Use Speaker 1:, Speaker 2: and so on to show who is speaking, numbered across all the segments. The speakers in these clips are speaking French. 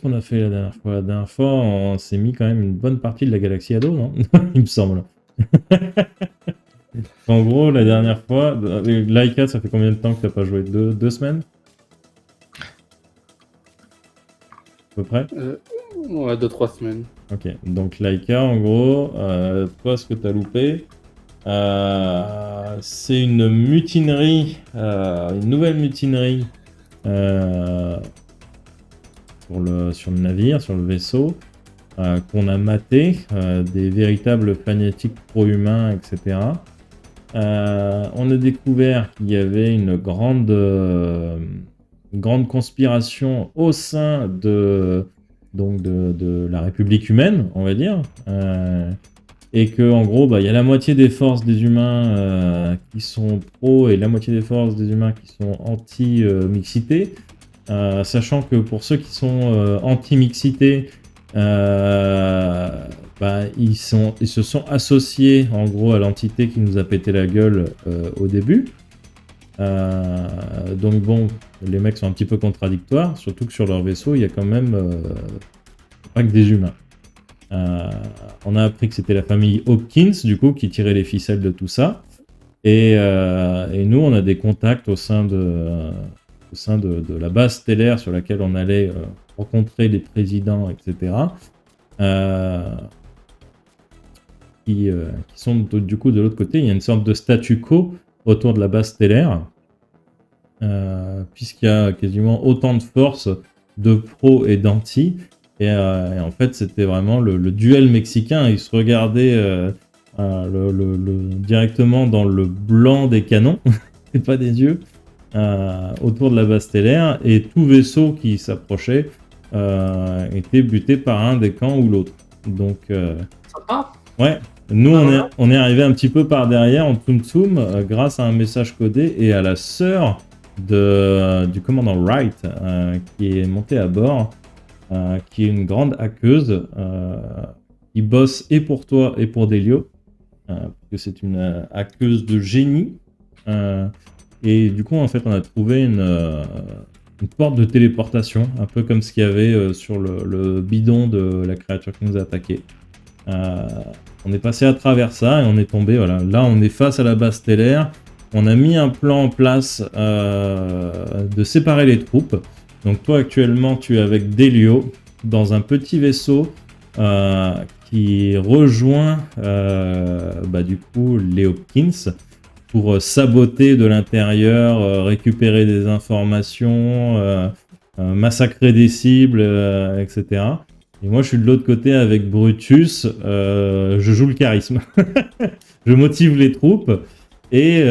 Speaker 1: qu'on a fait la dernière fois? La dernière fois, on s'est mis quand même une bonne partie de la galaxie à dos, non? Il me semble. En gros, la dernière fois, Laika, ça fait combien de temps que t'as pas joué? Deux semaines? À peu près?
Speaker 2: Ouais, 2-3 semaines.
Speaker 1: Ok, donc Laika, en gros, toi, ce que t'as loupé, c'est une mutinerie, une nouvelle mutinerie sur le navire, sur le vaisseau, qu'on a maté, des véritables fanatiques pro-humains, etc. On a découvert qu'il y avait une grande conspiration au sein de la République humaine, on va dire. Et que en gros, bah, y a la moitié des forces des humains qui sont pro et la moitié des forces des humains qui sont anti-mixité. Sachant que pour ceux qui sont anti-mixité, bah, ils se sont associés en gros à l'entité qui nous a pété la gueule au début. Donc bon, les mecs sont un petit peu contradictoires, surtout que sur leur vaisseau, il y a quand même pas que des humains. On a appris que c'était la famille Hopkins, du coup, qui tirait les ficelles de tout ça. Et nous, on a des contacts au sein de la base stellaire sur laquelle on allait rencontrer les présidents, etc. Qui sont du coup de l'autre côté. Il y a une sorte de statu quo autour de la base stellaire, puisqu'il y a quasiment autant de forces de pro et d'anti. Et en fait, c'était vraiment le duel mexicain. Ils se regardaient directement dans le blanc des canons, et pas des yeux, autour de la base stellaire. Et tout vaisseau qui s'approchait était buté par un des camps ou l'autre. Donc,
Speaker 3: Sympa.
Speaker 1: ouais. Nous, on est arrivé un petit peu par derrière, en tsum grâce à un message codé et à la sœur du commandant Wright, qui est montée à bord, qui est une grande hackeuse, qui bosse et pour toi et pour Delio, parce que c'est une hackeuse de génie. Et du coup, en fait, on a trouvé une porte de téléportation, un peu comme ce qu'il y avait sur le bidon de la créature qui nous a attaqué. On est passé à travers ça et on est tombé, voilà. Là, on est face à la base stellaire. On a mis un plan en place de séparer les troupes. Donc toi, actuellement, tu es avec Delio dans un petit vaisseau qui rejoint du coup les Hopkins pour saboter de l'intérieur, récupérer des informations, massacrer des cibles, etc. Et moi, je suis de l'autre côté avec Brutus. Je joue le charisme. Je motive les troupes. Et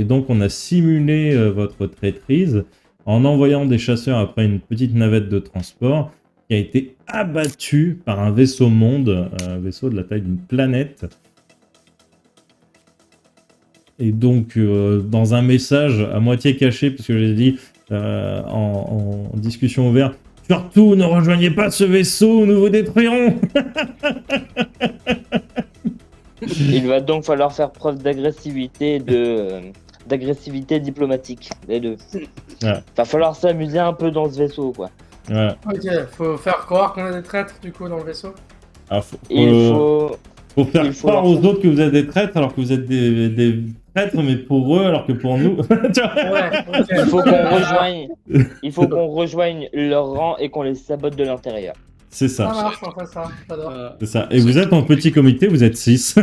Speaker 1: donc, on a simulé votre traîtrise en envoyant des chasseurs après une petite navette de transport qui a été abattue par un vaisseau monde, un vaisseau de la taille d'une planète. Et donc, dans un message à moitié caché, parce que j'ai dit en discussion ouverte, surtout, ne rejoignez pas ce vaisseau, nous vous détruirons.
Speaker 4: Il va donc falloir faire preuve d'agressivité d'agressivité diplomatique, les deux.
Speaker 1: Ouais.
Speaker 4: Va falloir s'amuser un peu dans ce vaisseau, quoi.
Speaker 1: Voilà.
Speaker 3: Ok, faut faire croire qu'on est des traîtres du coup dans le vaisseau.
Speaker 1: Alors,
Speaker 4: Il faut
Speaker 1: faire croire aux autres que vous êtes des traîtres alors que vous êtes des traîtres, mais pour eux alors que pour nous.
Speaker 3: Ouais, ok.
Speaker 4: Il faut qu'on rejoigne leur rang et qu'on les sabote de l'intérieur.
Speaker 1: C'est
Speaker 3: Ça
Speaker 1: ça.
Speaker 3: marche, on fait ça. J'adore.
Speaker 1: C'est ça. Et vous êtes en petit comité, vous êtes 6.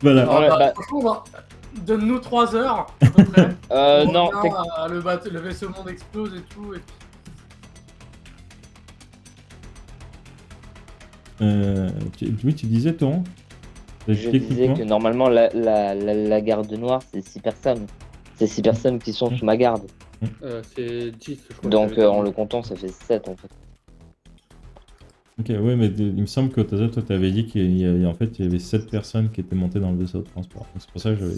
Speaker 1: Voilà.
Speaker 3: Alors,
Speaker 4: Ouais, bah-
Speaker 3: franchement, donne-nous 3 heures à peu près.
Speaker 4: Non,
Speaker 3: Le vaisseau monde explose et tout. Et...
Speaker 1: Oui, tu disais, Toron?
Speaker 4: je disais que normalement la garde noire c'est 6 personnes. C'est 6 personnes qui sont sous ma garde.
Speaker 2: C'est 10, je crois.
Speaker 4: Donc en le comptant ça fait 7 en fait.
Speaker 1: Ok, ouais, mais il me semble que toi, t'avais dit qu'il y avait 7 personnes qui étaient montées dans le vaisseau de transport. Donc, c'est pour ça que j'avais...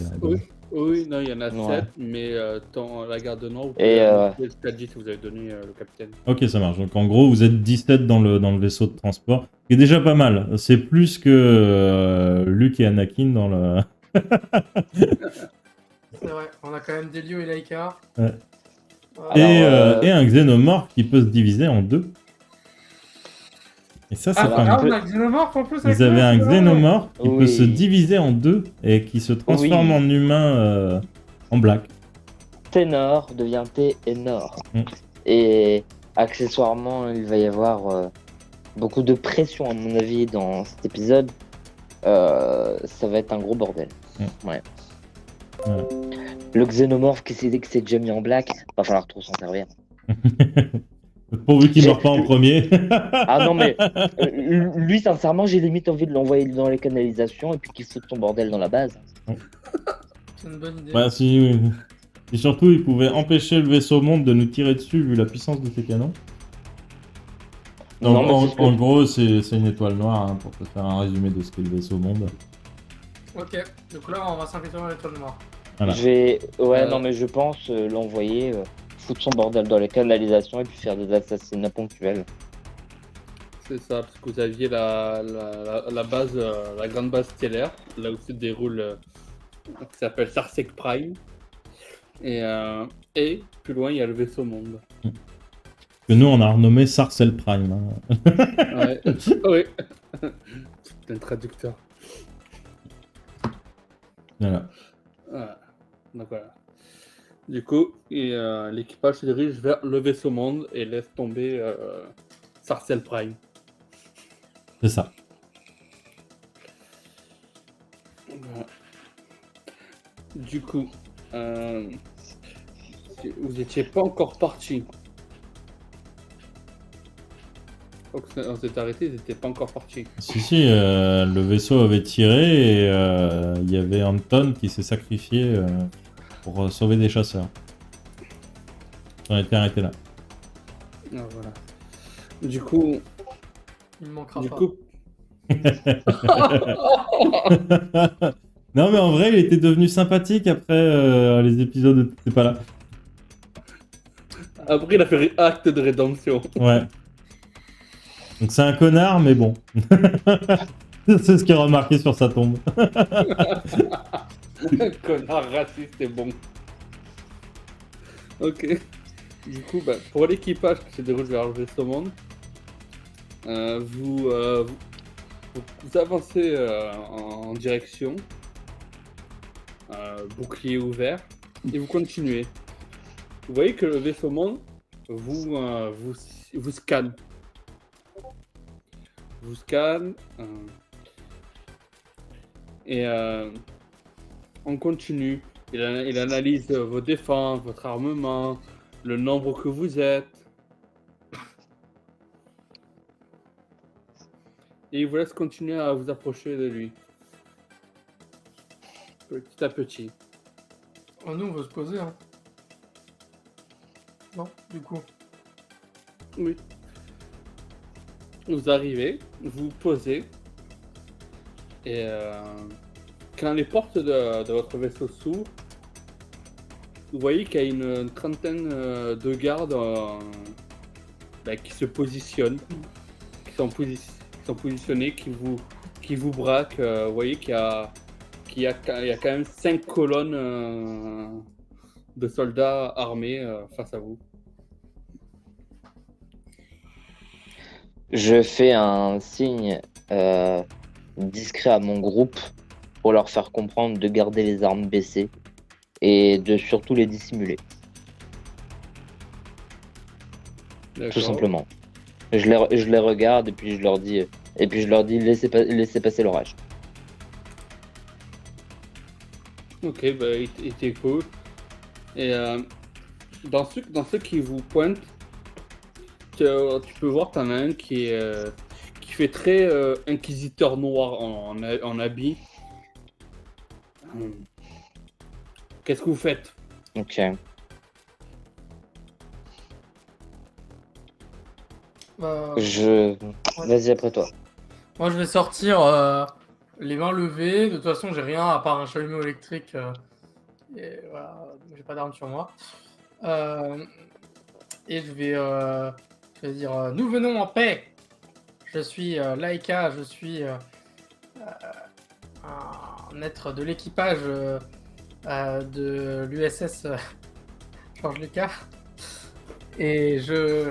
Speaker 2: Oui, non, il y en a
Speaker 4: Ouais.
Speaker 2: 7, mais dans la garde noire, vous
Speaker 4: Et,
Speaker 2: pouvez 10 vous avez donné le capitaine.
Speaker 1: Ok, ça marche. Donc en gros, vous êtes 17 dans le vaisseau de transport, ce qui est déjà pas mal. C'est plus que Luke et Anakin dans le...
Speaker 3: C'est vrai, on a quand même Delio et Laika.
Speaker 1: Ouais. Et un xénomorphe qui peut se diviser en deux. Et ça, c'est pas mal.
Speaker 3: On a un xénomorphe en plus.
Speaker 1: Vous avez un xénomorphe qui peut
Speaker 4: Oui.
Speaker 1: se diviser en deux et qui se transforme
Speaker 4: Oui.
Speaker 1: en humain en black.
Speaker 4: Ténor devient Ténor.
Speaker 1: Mm.
Speaker 4: Et accessoirement, il va y avoir beaucoup de pression, à mon avis, dans cet épisode. Ça va être un gros bordel. Ouais. Le xénomorphe qui s'est déjà mis en black, va falloir trop s'en servir.
Speaker 1: Pourvu qu'il meure pas en premier.
Speaker 4: Ah non, mais lui, sincèrement, j'ai limite envie de l'envoyer dans les canalisations et puis qu'il foute son bordel dans la base.
Speaker 3: C'est une bonne idée.
Speaker 1: Bah, si, oui. Et surtout, il pouvait empêcher le vaisseau monde de nous tirer dessus vu la puissance de ses canons. Donc,
Speaker 4: Non, mais
Speaker 1: en gros, c'est une étoile noire, hein, pour te faire un résumé de ce qu'est le vaisseau monde.
Speaker 3: Ok, donc là on va s'inquiéter dans l'étoile noire.
Speaker 1: Voilà.
Speaker 4: Non, mais je pense l'envoyer, foutre son bordel dans les canalisations et puis faire des assassinats ponctuels.
Speaker 2: C'est ça, parce que vous aviez la base, la grande base stellaire, là où se déroule, qui s'appelle Sarsec Prime. Et plus loin, il y a le vaisseau monde.
Speaker 1: Que nous, on a renommé Sarcel Prime. Hein.
Speaker 2: Ouais, oui. C'est un traducteur.
Speaker 1: Voilà.
Speaker 2: Voilà. Donc voilà. Du coup, l'équipage se dirige vers le vaisseau monde et laisse tomber Sarcel Prime.
Speaker 1: C'est ça.
Speaker 2: Voilà. Du coup, vous n'étiez pas encore parti. On s'est arrêté, ils n'étaient pas encore partis.
Speaker 1: Si, le vaisseau avait tiré et il y avait Anton qui s'est sacrifié pour sauver des chasseurs. On a été arrêté là.
Speaker 2: Ah, voilà. Du coup,
Speaker 3: Il me manquera
Speaker 2: du
Speaker 3: pas.
Speaker 2: coup,
Speaker 1: Non, mais en vrai, il était devenu sympathique après les épisodes où t'étais pas là.
Speaker 2: après, il a fait acte de rédemption.
Speaker 1: Ouais. Donc c'est un connard, mais bon. C'est ce qui est remarqué sur sa tombe.
Speaker 2: Connard raciste et bon. Ok. Du coup, pour l'équipage qui se déroule vers le vaisseau monde, vous avancez en direction, bouclier ouvert, et vous continuez. Vous voyez que le vaisseau monde vous scanne. Vous scanne. Et on continue. Il analyse vos défenses, votre armement, le nombre que vous êtes. Et il vous laisse continuer à vous approcher de lui. Petit à petit.
Speaker 3: Oh, nous on veut se poser hein. Non, du coup.
Speaker 2: Oui. Vous arrivez, vous vous posez. Et quand les portes de votre vaisseau s'ouvrent, vous voyez qu'il y a une trentaine de gardes qui se positionnent, qui sont positionnés, qui vous braquent. Vous voyez qu'il y a quand même 5 colonnes de soldats armés face à vous.
Speaker 4: Je fais un signe discret à mon groupe pour leur faire comprendre de garder les armes baissées et de surtout les dissimuler.
Speaker 2: D'accord.
Speaker 4: Tout simplement. Je les regarde et puis je leur dis laissez passer l'orage.
Speaker 2: Ok, il t'écoute. Et dans ceux qui vous pointent, tu peux voir t'en as un qui fait très inquisiteur noir en habit. Qu'est-ce que vous faites?
Speaker 4: Ok. Vas-y après toi.
Speaker 3: Moi je vais sortir les mains levées. De toute façon j'ai rien à part un chalumeau électrique. Et voilà, j'ai pas d'arme sur moi. Et je vais dire nous venons en paix. Je suis Laika, je suis un être de l'équipage de l'USS George Lucas. Et je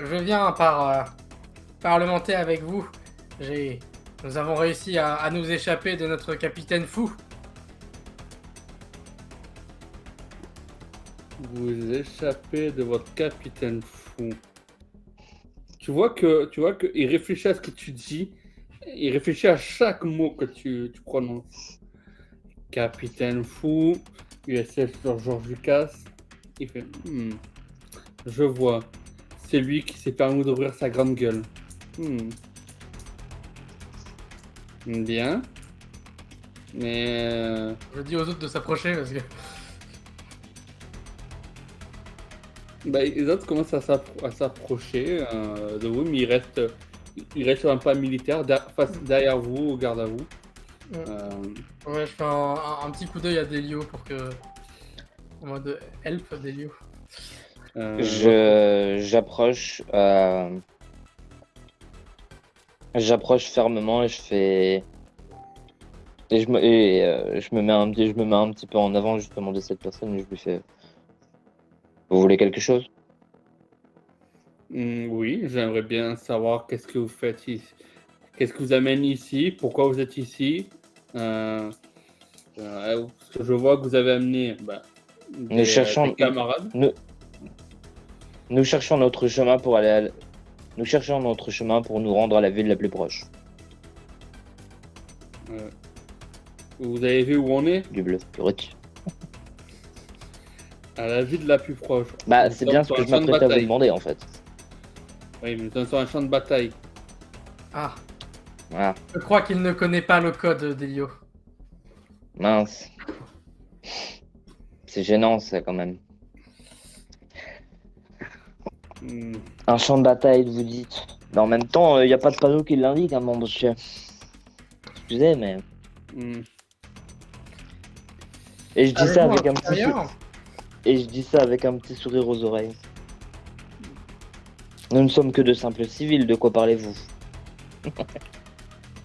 Speaker 3: viens parlementer avec vous. Nous avons réussi à nous échapper de notre capitaine fou.
Speaker 2: Vous échappez de votre capitaine fou. Tu vois que il réfléchit à ce que tu dis. Il réfléchit à chaque mot que tu prononces. Capitaine fou, USS sur George Lucas. Il fait je vois. C'est lui qui s'est permis d'ouvrir sa grande gueule. Bien. Mais
Speaker 3: Je dis aux autres de s'approcher parce que.
Speaker 2: les autres commencent à s'approcher de vous, mais il reste sur un pas militaire derrière vous, au garde à vous.
Speaker 3: Ouais, je fais un petit coup d'œil à Delio pour que. En mode help Delio.
Speaker 4: J'approche fermement et je fais et je me mets un petit peu en avant justement de cette personne et je lui fais vous voulez quelque chose?
Speaker 2: Oui, j'aimerais bien savoir qu'est-ce que vous faites ici. Qu'est-ce que vous amène ici? Pourquoi vous êtes ici? Parce que je vois que vous avez amené des camarades.
Speaker 4: Nous cherchons notre chemin pour nous rendre à la ville la plus proche.
Speaker 2: Vous avez vu où on est?
Speaker 4: Du bleu, du rouge.
Speaker 2: À la ville la plus proche.
Speaker 4: Bah,
Speaker 2: Nous
Speaker 4: c'est
Speaker 2: sommes
Speaker 4: bien ce
Speaker 2: sur
Speaker 4: que
Speaker 2: un
Speaker 4: je
Speaker 2: champ de
Speaker 4: m'apprêtais à vous
Speaker 2: bataille.
Speaker 4: demander en fait.
Speaker 2: Oui, mais nous sommes sur un champ de bataille.
Speaker 3: Ah,
Speaker 4: Voilà,
Speaker 3: je crois qu'il ne connaît pas le code Delio.
Speaker 4: mince. C'est gênant ça quand même. Un champ de bataille, vous dites. Mais en même temps, il n'y a pas de panneau qui l'indique, hein, mon monsieur. Excusez, mais. Et je dis ça avec un petit sourire. Et je dis ça avec un petit sourire aux oreilles. Nous ne sommes que de simples civils, de quoi parlez-vous?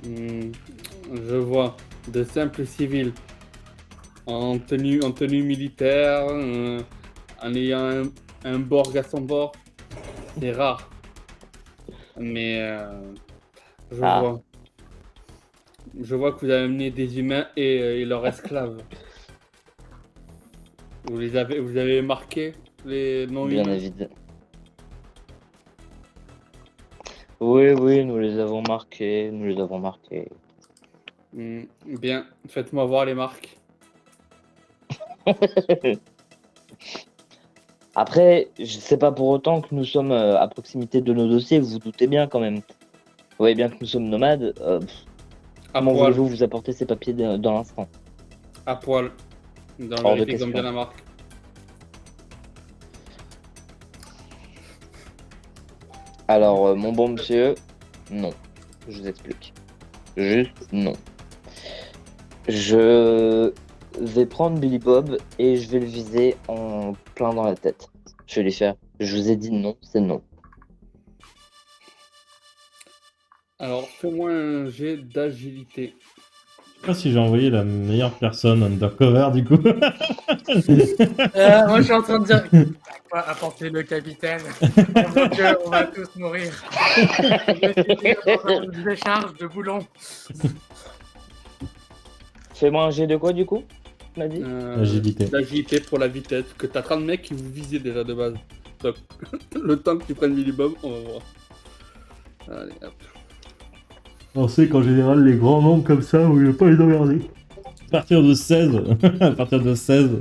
Speaker 2: Je vois. De simples civils. En tenue militaire, en ayant un Borg à son bord. C'est rare. Mais je vois. Je vois que vous avez amené des humains et leurs esclaves. Vous avez marqué les
Speaker 4: Bien
Speaker 2: non-humains?
Speaker 4: évidemment. Oui, nous les avons marqués.
Speaker 2: Bien, faites-moi voir les marques.
Speaker 4: Après, je sais pas pour autant que nous sommes à proximité de nos dossiers, vous vous doutez bien quand même. Vous voyez bien que nous sommes nomades.
Speaker 2: À
Speaker 4: Comment
Speaker 2: poil,
Speaker 4: voulez-vous vous apporter ces papiers dans l'instant?
Speaker 2: à poil. Dans
Speaker 4: Hors de
Speaker 2: vérifier
Speaker 4: question.
Speaker 2: bien la marque.
Speaker 4: Alors, mon bon monsieur, non. Je vous explique. Juste non. Je vais prendre Billy Bob et je vais le viser en plein dans la tête. Je vais lui faire. Je vous ai dit non, c'est non.
Speaker 2: Alors, fais-moi un jet d'agilité.
Speaker 1: Je sais pas si j'ai envoyé la meilleure personne undercover du coup.
Speaker 3: Moi, je suis en train de dire. Quoi apporter le capitaine? Oh mon Dieu, on va tous mourir. Je décharge de boulons.
Speaker 4: Fais-moi un jet de quoi du coup? Tu m'as dit?
Speaker 1: Agilité.
Speaker 2: D'agilité pour la vitesse. Que t'as 30 mecs qui vous visaient déjà de base. Donc, le temps que tu prennes Billy Bob, on va voir. Allez, hop.
Speaker 1: On sait qu'en général, les grands nombres comme ça, vous ne pas les emmerder. À partir de 16,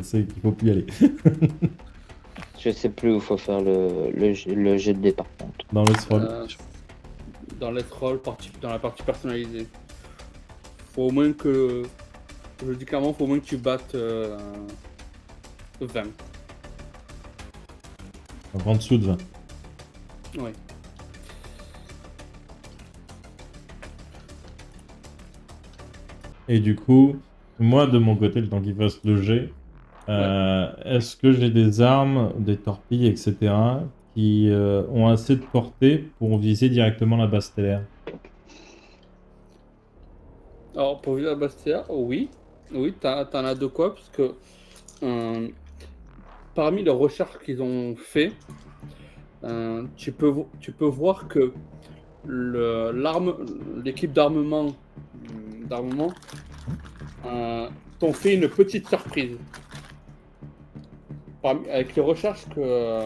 Speaker 1: c'est qu'il faut plus y aller.
Speaker 4: Je sais plus où faut faire le jet de départ.
Speaker 1: Dans le scroll.
Speaker 2: Dans les trolls, dans la partie personnalisée. Faut au moins que. Je dis clairement, faut au moins que tu battes 20.
Speaker 1: En dessous de 20.
Speaker 2: Oui.
Speaker 1: Et du coup, moi de mon côté, le temps qu'il fasse le jet, est-ce que j'ai des armes, des torpilles, etc. qui ont assez de portée pour viser directement la base stellaire?
Speaker 2: Alors, pour viser la base stellaire, oui. Oui, t'en as de quoi, parce que parmi les recherches qu'ils ont fait, tu peux voir que l'équipe d'armement t'ont fait une petite surprise. Avec les recherches que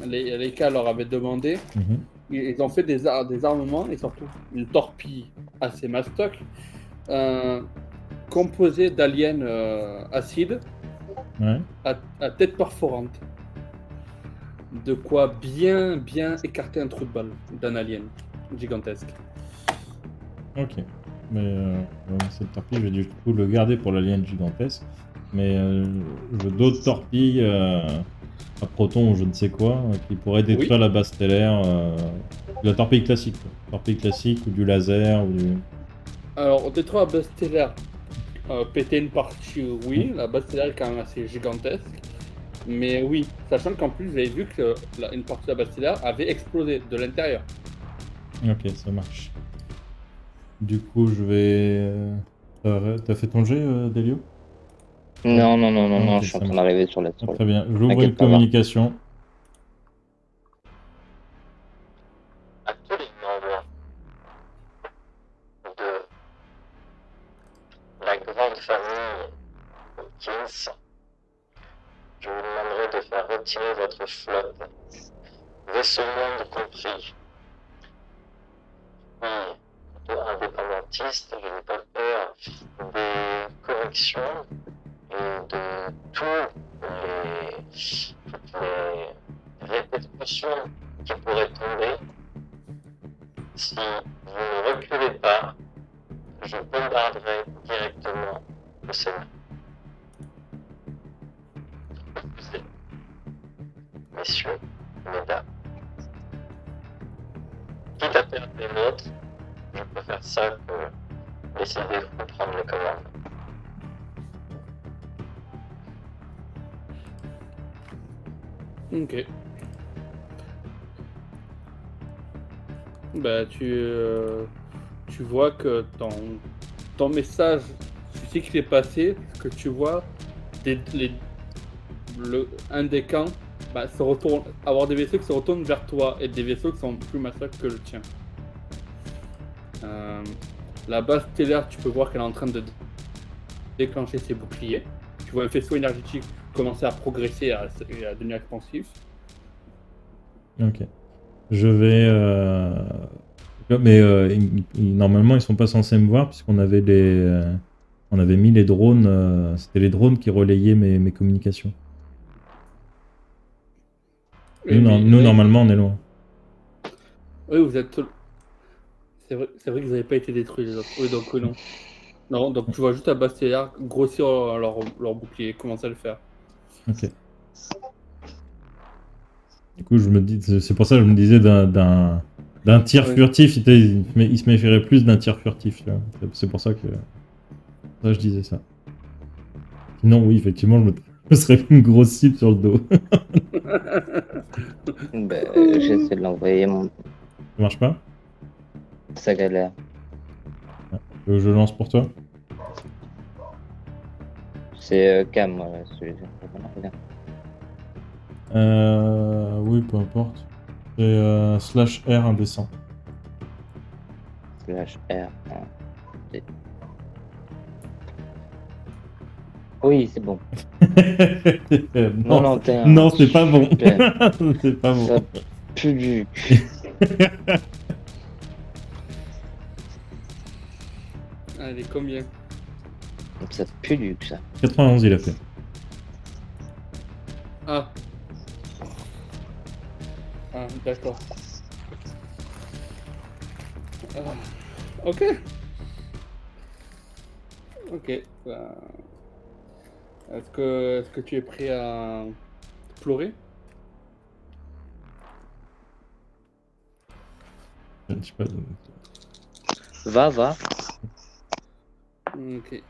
Speaker 2: les cas leur avaient demandé,
Speaker 1: Mhm.
Speaker 2: ils ont fait des armements et surtout une torpille assez mastoc composée d'aliens acides
Speaker 1: Ouais.
Speaker 2: à tête perforante. De quoi bien écarter un trou de balle d'un alien gigantesque.
Speaker 1: Ok. Mais cette torpille, je vais du coup le garder pour l'alien gigantesque. Mais je veux d'autres torpilles à proton ou je ne sais quoi qui pourraient détruire la base stellaire. La torpille classique. Quoi. Torpille classique ou du laser ou du...
Speaker 2: Alors, détruire la base stellaire, péter une partie, oui, la base stellaire est quand même assez gigantesque. Mais oui, sachant qu'en plus, j'avais vu que une partie de la base stellaire avait explosé de l'intérieur.
Speaker 1: Ok, ça marche. Du coup, je vais... T'as fait ton jet, Delio?
Speaker 4: Non,
Speaker 1: Ok,
Speaker 4: je suis en
Speaker 1: ça
Speaker 4: train
Speaker 1: marche.
Speaker 4: d'arriver sur la
Speaker 1: Ah,
Speaker 4: tour.
Speaker 1: très bien. J'ouvre
Speaker 4: T'inquiète
Speaker 1: une
Speaker 4: pas, va.
Speaker 1: communication.
Speaker 5: À tous les membres de la grande famille Hopkins, je vous demanderai de faire retirer votre flotte, vaisseau monde compris. Puis, plutôt indépendantiste, je n'ai pas peur des corrections et de toutes les répercussions qui pourraient tomber si vous ne reculez pas. Je bombarderai directement le Sénat. Messieurs, mesdames, quitte à perdre les nôtres, je préfère ça que décider de prendre les commandes.
Speaker 2: Ok. Bah, tu vois que ton message, tu sais qu'il est passé, parce que tu vois un des camps se retourne, avoir des vaisseaux qui se retournent vers toi et des vaisseaux qui sont plus massacres que le tien. La base stellaire, tu peux voir qu'elle est en train de déclencher ses boucliers. Tu vois un faisceau énergétique commencer à progresser et à devenir expansif.
Speaker 1: Ok. Je vais... Mais normalement, ils sont pas censés me voir puisqu'on avait on avait mis les drones... C'était les drones qui relayaient mes communications. Nous, normalement, on est loin.
Speaker 2: Oui, vous êtes... C'est vrai que vous n'avez pas été détruits les autres. Oui, donc non. Non, donc tu vois juste la base stellaire grossir leur bouclier, commencer à le faire.
Speaker 1: Ok. Du coup, c'est pour ça que je me disais d'un tir furtif, il se méfierait plus d'un tir furtif. Tu vois. C'est pour ça que je disais ça. Sinon, oui, effectivement, je me serais fait une grosse cible sur le dos.
Speaker 4: J'essaie de l'envoyer,
Speaker 1: Ça marche pas?
Speaker 4: ça galère.
Speaker 1: Je lance pour toi?
Speaker 4: C'est Cam, voilà, celui-là.
Speaker 1: Oui, peu importe. C'est /R indécent.
Speaker 4: /R. Oui, c'est bon.
Speaker 1: Non, non, c'est pas bon. C'est pas bon.
Speaker 4: Ça pue du cul.
Speaker 2: Allez, combien?
Speaker 4: Ça pue du cul, ça.
Speaker 1: 91, il a fait.
Speaker 2: Ah, d'accord. Ok. Ok. Est-ce que tu es prêt à pleurer?
Speaker 1: Je sais pas.
Speaker 4: Va.
Speaker 2: Ok.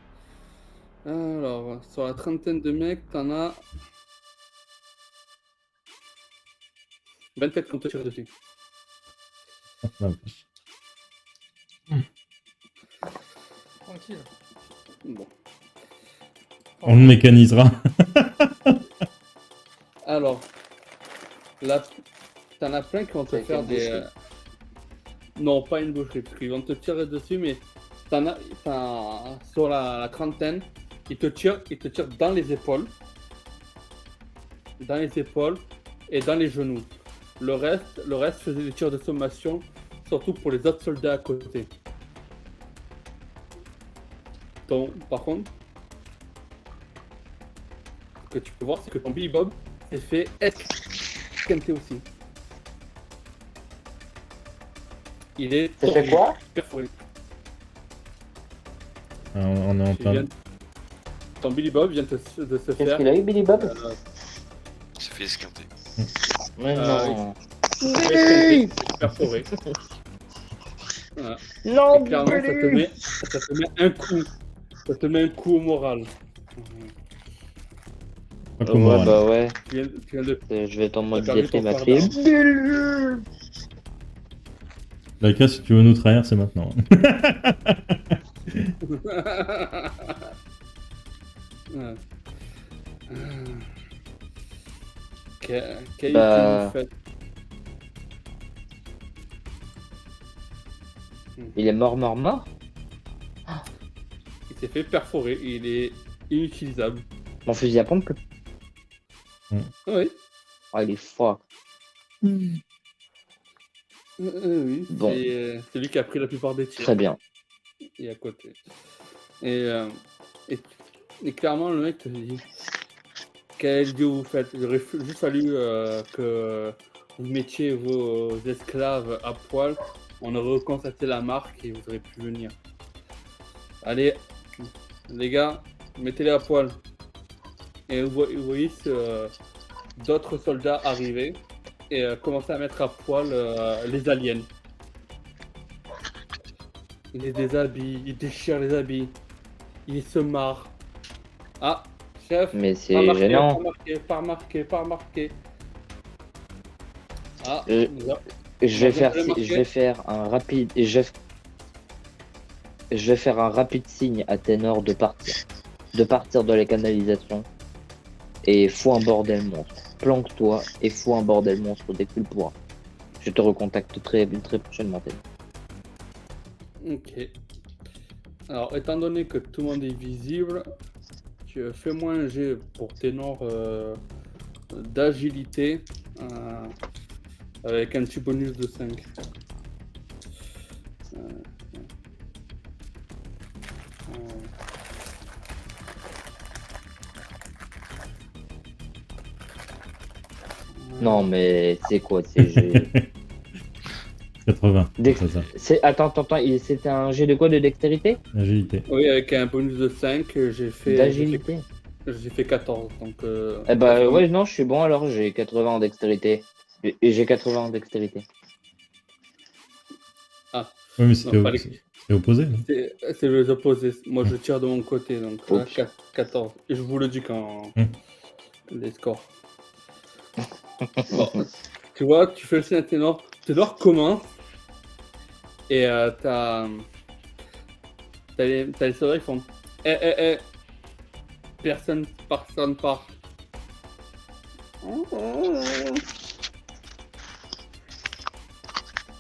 Speaker 2: Alors, sur la trentaine de mecs, t'en as 24 qui ont te tiré dessus.
Speaker 3: Tranquille.
Speaker 2: Bon.
Speaker 1: On le mécanisera.
Speaker 2: Alors, t'en as plein qui vont te
Speaker 4: Avec
Speaker 2: faire
Speaker 4: une
Speaker 2: des.
Speaker 4: boucherie.
Speaker 2: Non, pas une boucherie, parce qu'ils vont te tirer dessus, mais sur la trentaine, ils te tirent dans les épaules. Dans les épaules et dans les genoux. Le reste faisait des tirs de sommation, surtout pour les autres soldats à côté. Donc, par contre, ce que tu peux voir, c'est que ton Billy Bob s'est fait esquinter aussi. Il est
Speaker 4: Ça fait quoi?
Speaker 2: perforé.
Speaker 1: On est en
Speaker 2: Il
Speaker 1: train
Speaker 2: vient- Ton Billy Bob vient de se
Speaker 4: Qu'est-ce
Speaker 2: faire
Speaker 4: qu'il a eu, Billy Bob?
Speaker 5: Il s'est fait esquinter.
Speaker 4: Mais non.
Speaker 2: esquinté, perforé. Voilà.
Speaker 4: Non,
Speaker 2: Et clairement, ça te met un coup. Ça te met un coup au moral.
Speaker 1: pas comme Moran.
Speaker 4: bah ouais.
Speaker 2: Tu viens de
Speaker 4: Je vais être en mode
Speaker 2: T'as perdu ton
Speaker 4: déprimatrier.
Speaker 1: Laika, si tu veux nous trahir, c'est maintenant.
Speaker 2: Ouais. Quelle
Speaker 4: Bah.
Speaker 2: fait
Speaker 4: Il est mort.
Speaker 2: Il s'est fait perforer, il est inutilisable.
Speaker 4: Mon fusil à pompe.
Speaker 2: Oui,
Speaker 4: Ah, il est fort.
Speaker 2: oui.
Speaker 4: Bon.
Speaker 2: C'est lui qui a pris la plupart des tirs.
Speaker 4: Très bien.
Speaker 2: Et à côté. Et clairement, le mec te dit quel dieu vous faites. Il aurait juste fallu que vous mettiez vos esclaves à poil. On aurait reconstaté la marque et vous aurez pu venir. Allez, les gars, mettez-les à poil. Et vous voyez d'autres soldats arriver et commencer à mettre à poil les aliens. Il les déshabille, il déchire les habits, il se marre. Ah, chef,
Speaker 4: Mais
Speaker 2: pas
Speaker 4: c'est
Speaker 2: marqué,
Speaker 4: gênant.
Speaker 2: pas remarqué. Ah,
Speaker 4: Je
Speaker 2: Vous
Speaker 4: vais faire,
Speaker 2: avez remarqué
Speaker 4: je vais faire un rapide, je vais faire un rapide signe à Ténor de partir de la canalisation et fous un bordel monstre. Planque-toi et fous un bordel monstre dès que tu le pourras. Je te recontacte très prochainement, Ténor.
Speaker 2: ok. Alors, étant donné que tout le monde est visible, fais-moi un jet pour ténor d'agilité avec un petit bonus de 5.
Speaker 4: Non, mais c'est quoi j'ai-
Speaker 1: 80.
Speaker 4: Dex-
Speaker 1: C'est ça.
Speaker 4: Attends, c'était un jet de quoi, de dextérité?
Speaker 1: Agilité.
Speaker 2: Oui, avec un bonus de 5,
Speaker 4: D'agilité?
Speaker 2: j'ai fait 14. Donc,
Speaker 4: Eh bah ouais, non, je suis bon alors, j'ai 80 en dextérité. Et j'ai 80 en dextérité.
Speaker 1: Oui, mais c'était
Speaker 2: Non, pas les-
Speaker 1: c'était opposé, non?
Speaker 2: C'est les opposés. Moi, je tire de mon côté, donc là,
Speaker 4: Oups.
Speaker 2: 14. Et je vous le dis quand les scores. Bon, tu vois, tu fais le signe à Ténor. Ténor commence. Et t'as les soldats qui font personne part.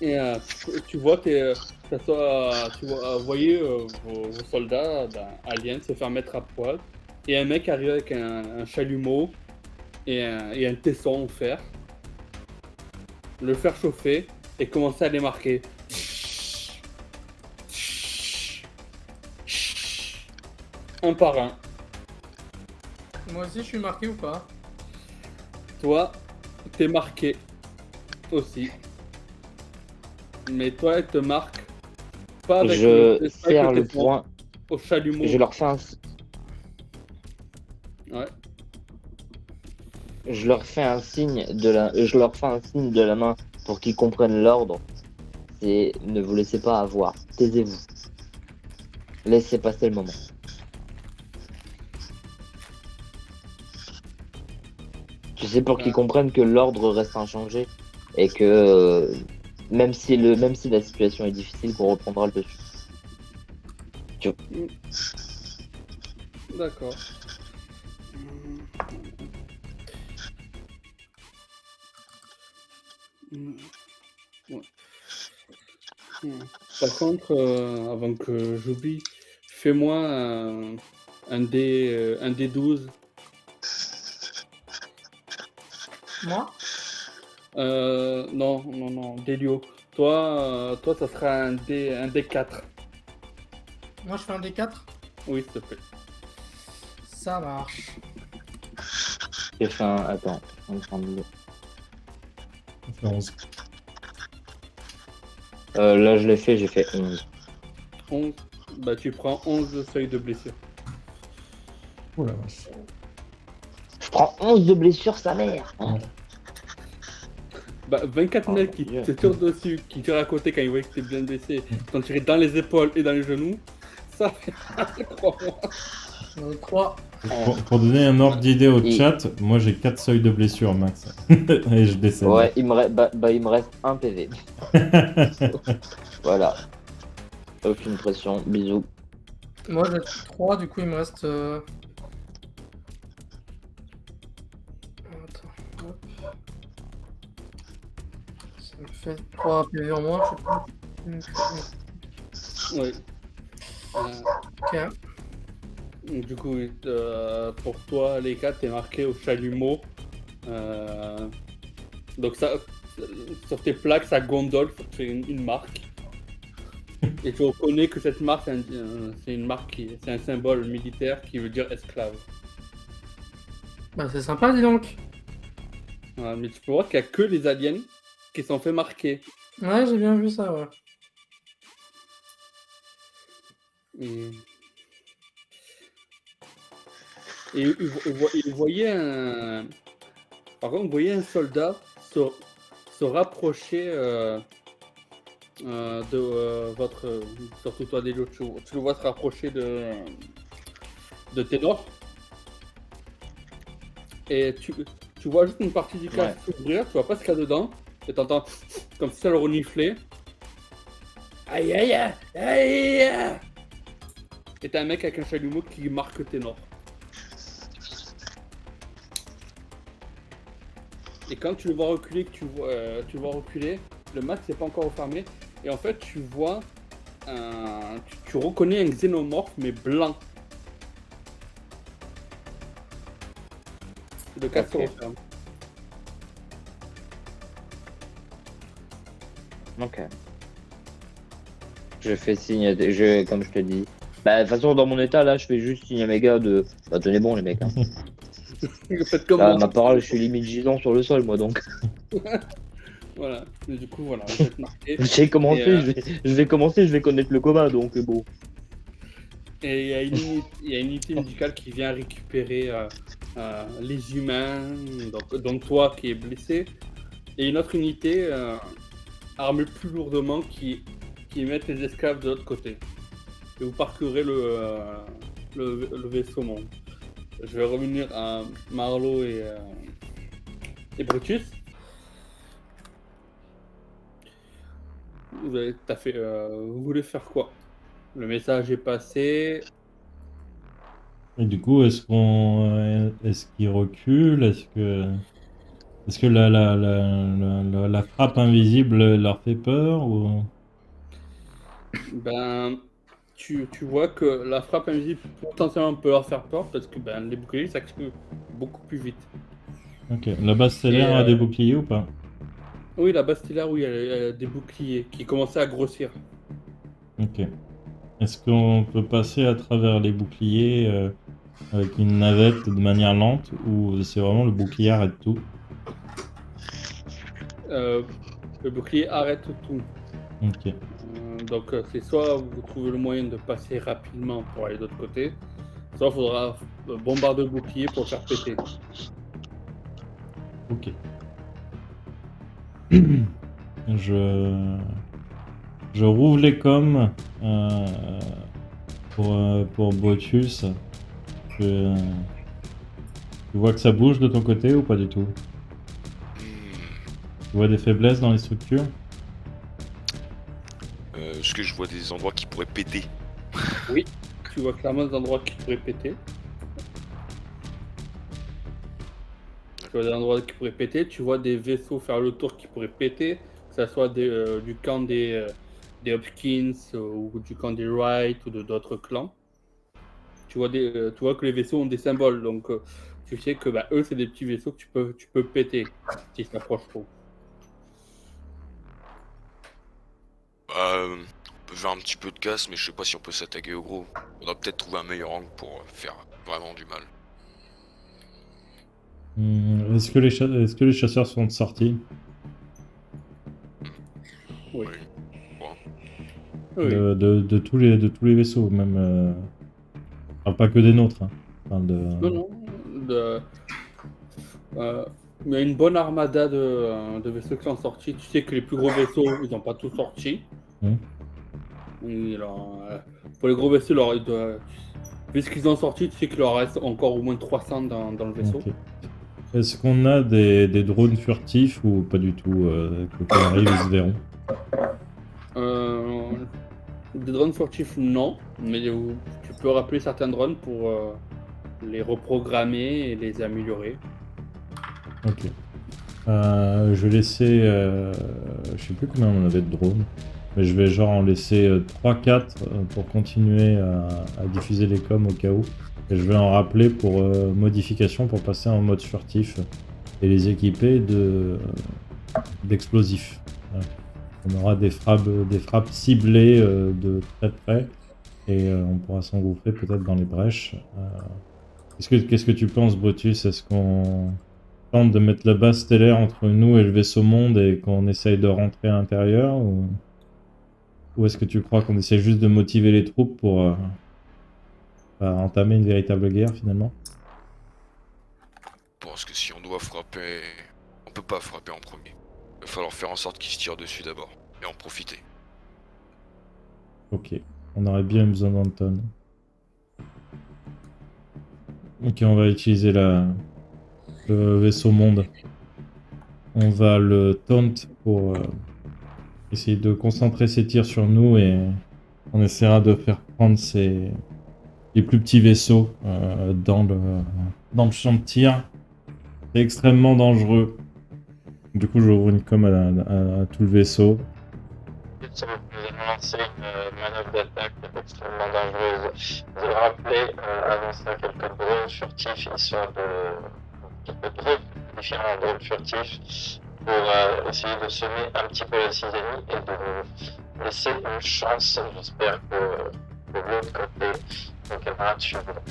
Speaker 2: Et tu vois, vous voyez vos soldats aliens se faire mettre à poil. Et un mec arrive avec un chalumeau et un tesson en fer. Le faire chauffer et commencer à les marquer. Un par un.
Speaker 3: Moi aussi, je suis marqué ou pas?
Speaker 2: Toi, t'es marqué aussi. Mais toi, elle te marque pas avec
Speaker 4: Je serre
Speaker 2: avec
Speaker 4: le
Speaker 2: tesson,
Speaker 4: point,
Speaker 2: au chalumeau.
Speaker 4: je leur fais un,
Speaker 2: Ouais.
Speaker 4: je leur fais un signe de la main pour qu'ils comprennent l'ordre. C'est ne vous laissez pas avoir, taisez-vous. Laissez passer le moment. Tu sais, pour qu'ils comprennent que l'ordre reste inchangé et que même si la situation est difficile, qu'on reprendra le dessus.
Speaker 2: D'accord. Ouais. Par contre, avant que j'oublie, fais-moi un D12.
Speaker 3: Moi?
Speaker 2: Non, Delio. Toi, ça sera un D4.
Speaker 3: Moi, je fais un D4?
Speaker 2: Oui, s'il te plaît.
Speaker 3: Ça marche.
Speaker 4: J'ai fait un. Attends, on est en train de le-
Speaker 1: Ça fait 11.
Speaker 4: Là, je l'ai fait, j'ai fait 11.
Speaker 2: 11. Bah, tu prends 11 feuilles de blessure.
Speaker 1: Oh la vache.
Speaker 4: Je prends 11 de blessures, sa mère.
Speaker 2: Bah, 24
Speaker 4: Oh,
Speaker 2: mecs qui
Speaker 4: mon Dieu.
Speaker 2: te tirent dessus, qui tirent à côté quand ils voient que t'es bien blessé, t'en tirer dans les épaules et dans les genoux, ça fait crois-moi.
Speaker 3: 3.
Speaker 1: Pour donner un ordre d'idée au
Speaker 4: Et-
Speaker 1: chat, moi j'ai 4 seuils de blessure max. Et je décède.
Speaker 4: Ouais, il me reste un PV. Voilà. Aucune pression, bisous.
Speaker 3: Moi, j'ai 3, du coup, il me reste. Attends, hop. Ça me fait 3 PV en moins, je sais pas.
Speaker 2: Oui.
Speaker 3: Ok.
Speaker 2: Du coup, pour toi, les 4, t'es marqué au chalumeau. Donc ça, sur tes plaques, ça gondole, ça te fait une marque. Et tu reconnais que cette marque, c'est une marque, c'est un symbole militaire qui veut dire esclave.
Speaker 3: Bah, c'est sympa, dis donc.
Speaker 2: Voilà, mais tu peux voir qu'il n'y a que les aliens qui sont fait marquer.
Speaker 3: Ouais, j'ai bien vu ça, ouais.
Speaker 2: Et vous voyez un... Par contre, vous voyez un soldat se rapprocher de votre... Surtout toi, Delio, tu le vois se rapprocher de Ténor. Et tu vois juste une partie du casque s'ouvrir, tu vois pas ce qu'il y a dedans, et t'entends comme si ça le reniflait. Aïe aïe aïe aïe aïe. Et t'as un mec avec un chalumeau qui marque Ténor. Et quand tu le vois reculer, tu le vois reculer, le masque n'est pas encore refermé, et en fait tu vois tu reconnais un xénomorphe mais blanc. Le casque se referme.
Speaker 4: Ok. Je fais signe, comme je te dis. Bah, de toute façon, dans mon état, là, je fais juste signe à mes gars de. Bah, tenez bon, les mecs. Hein.
Speaker 2: Faites comme
Speaker 4: Là,
Speaker 2: moi.
Speaker 4: ma parole, je suis limite gisant sur le sol, moi, donc.
Speaker 2: Voilà, et du coup, voilà, vous êtes marqué.
Speaker 4: J'ai commencé,
Speaker 2: Et,
Speaker 4: je vais commencer, je vais connaître le commun, donc bon.
Speaker 2: Et il y a une unité médicale qui vient récupérer les humains, donc toi qui es blessé, et une autre unité armée plus lourdement qui met les esclaves de l'autre côté. Et vous parcourez le vaisseau monde. Je vais revenir à Marlowe et Brutus. Vous voulez faire quoi? Le message est passé.
Speaker 1: Et du coup, est-ce qu'il recule? Est-ce que la frappe invisible leur fait peur ou...
Speaker 2: Ben, tu vois que la frappe invisible potentiellement peut leur faire peur parce que les boucliers s'activent beaucoup plus vite.
Speaker 1: Ok. La base stellaire a des boucliers ou pas?
Speaker 2: Oui, la base stellaire, oui, elle a des boucliers qui commençaient à grossir.
Speaker 1: Ok. Est-ce qu'on peut passer à travers les boucliers avec une navette de manière lente ou c'est vraiment le bouclier arrête tout?
Speaker 2: Le bouclier arrête tout.
Speaker 1: Ok.
Speaker 2: Donc c'est soit vous trouvez le moyen de passer rapidement pour aller de l'autre côté, soit il faudra bombarder le bouclier pour le faire péter.
Speaker 1: Ok. Je rouvre les coms pour Brutus. Tu vois que ça bouge de ton côté ou pas du tout? Tu vois des faiblesses dans les structures?
Speaker 6: Est-ce que je vois des endroits qui pourraient péter?
Speaker 2: Oui, tu vois clairement des endroits qui pourraient péter. Tu vois des endroits qui pourraient péter, tu vois des vaisseaux faire le tour qui pourraient péter, que ça soit du camp des Hopkins ou du camp des Wright ou d'autres clans. Tu vois, tu vois que les vaisseaux ont des symboles, donc tu sais que bah, eux, c'est des petits vaisseaux que tu peux péter s'ils s'approchent trop.
Speaker 6: On peut faire un petit peu de casse, mais je sais pas si on peut s'attaquer au gros. On doit peut-être trouver un meilleur angle pour faire vraiment du mal.
Speaker 1: Est-ce que les chasseurs sont sortis?
Speaker 2: Oui.
Speaker 6: Bon.
Speaker 2: Oui.
Speaker 1: De tous les vaisseaux, même. Enfin, pas que des nôtres. Hein. Enfin,
Speaker 2: Non. Il y a une bonne armada de vaisseaux qui sont sortis. Tu sais que les plus gros vaisseaux, ils n'ont pas tous sorti. Et alors, pour les gros vaisseaux, vu ce qu'ils ont sorti, tu sais qu'il leur reste encore au moins 300 dans le vaisseau.
Speaker 1: Ok. Est-ce qu'on a des drones furtifs ou pas du tout que quand on arrive, ils se verront?
Speaker 2: Des drones furtifs, non. Mais tu peux rappeler certains drones pour les reprogrammer et les améliorer.
Speaker 1: Ok. Je vais laisser... je sais plus combien on avait de drones. Mais je vais genre en laisser 3-4 pour continuer à diffuser les coms au cas où. Et je vais en rappeler pour modification pour passer en mode furtif et les équiper d'explosifs. Voilà. On aura des frappes ciblées de très près et on pourra s'engouffrer peut-être dans les brèches. Qu'est-ce que tu penses, Brutus? Est-ce qu'on tente de mettre la base stellaire entre nous et le vaisseau monde et qu'on essaye de rentrer à l'intérieur ou est-ce que tu crois qu'on essaie juste de motiver les troupes pour entamer une véritable guerre finalement?
Speaker 6: Je pense que si on doit frapper, on peut pas frapper en premier. Il va falloir faire en sorte qu'ils se tirent dessus d'abord et en profiter.
Speaker 1: Ok, on aurait bien besoin d'Anton. Ok, on va utiliser le vaisseau monde. On va le taunt pour essayer de concentrer ses tirs sur nous et on essaiera de faire prendre les plus petits vaisseaux dans le champ de tir. C'est extrêmement dangereux. Du coup, j'ouvre une com à tout le vaisseau.
Speaker 5: Vous allez lancer une manœuvre d'attaque extrêmement dangereuse. Vous allez rappeler annoncer quelques drones furtifs histoire de différents drones furtifs pour essayer de semer un petit peu la zizanie et de nous laisser une chance. J'espère que de l'autre côté, nos camarades suivront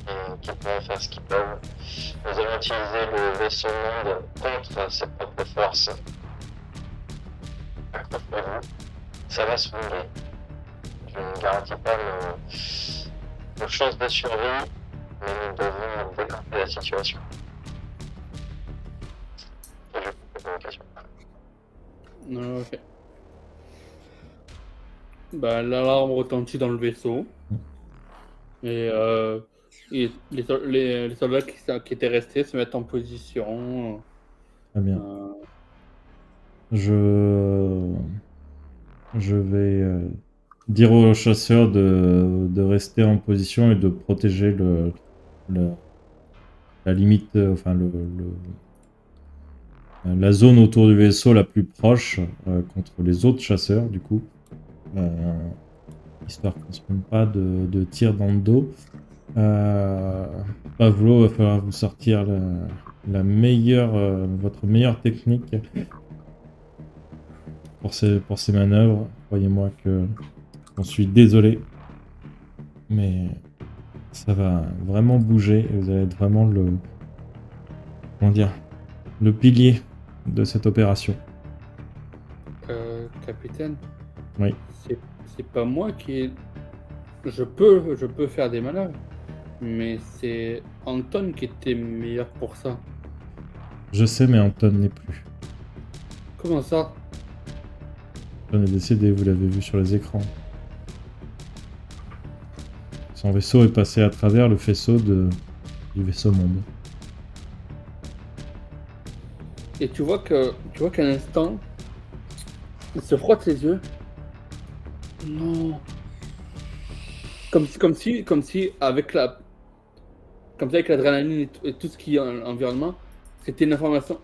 Speaker 5: et qu'ils pourront faire ce qu'ils peuvent. Nous allons utiliser le vaisseau monde contre ses propres forces. Accrochez-vous. Ça va se fonder. Je ne garantis pas nos chances de survie, mais nous devons décrypter la situation. Et je vous pose une question.
Speaker 2: Ok. Bah, l'alarme retentit dans le vaisseau. Et les soldats qui étaient restés se mettent en position.
Speaker 1: Très bien. Je vais dire aux chasseurs de rester en position et de protéger la limite, enfin la zone autour du vaisseau la plus proche contre les autres chasseurs, du coup. Histoire qu'on se prenne pas de tir dans le dos. Pavlo, il va falloir vous sortir votre meilleure technique pour ces manœuvres. Croyez-moi que j'en suis désolé, mais ça va vraiment bouger et vous allez être vraiment le pilier de cette opération.
Speaker 2: Capitaine.
Speaker 1: Oui.
Speaker 2: C'est pas moi qui. Je peux faire des manœuvres, mais c'est Anton qui était meilleur pour ça.
Speaker 1: Je sais, mais Anton n'est plus.
Speaker 2: Comment ça?
Speaker 1: Anton est décédé, vous l'avez vu sur les écrans. Son vaisseau est passé à travers le faisceau du vaisseau monde.
Speaker 2: Et tu vois qu'à l'instant, il se frotte les yeux. Non. Comme si avec l'adrénaline et tout ce qui est environnement, C'était une information.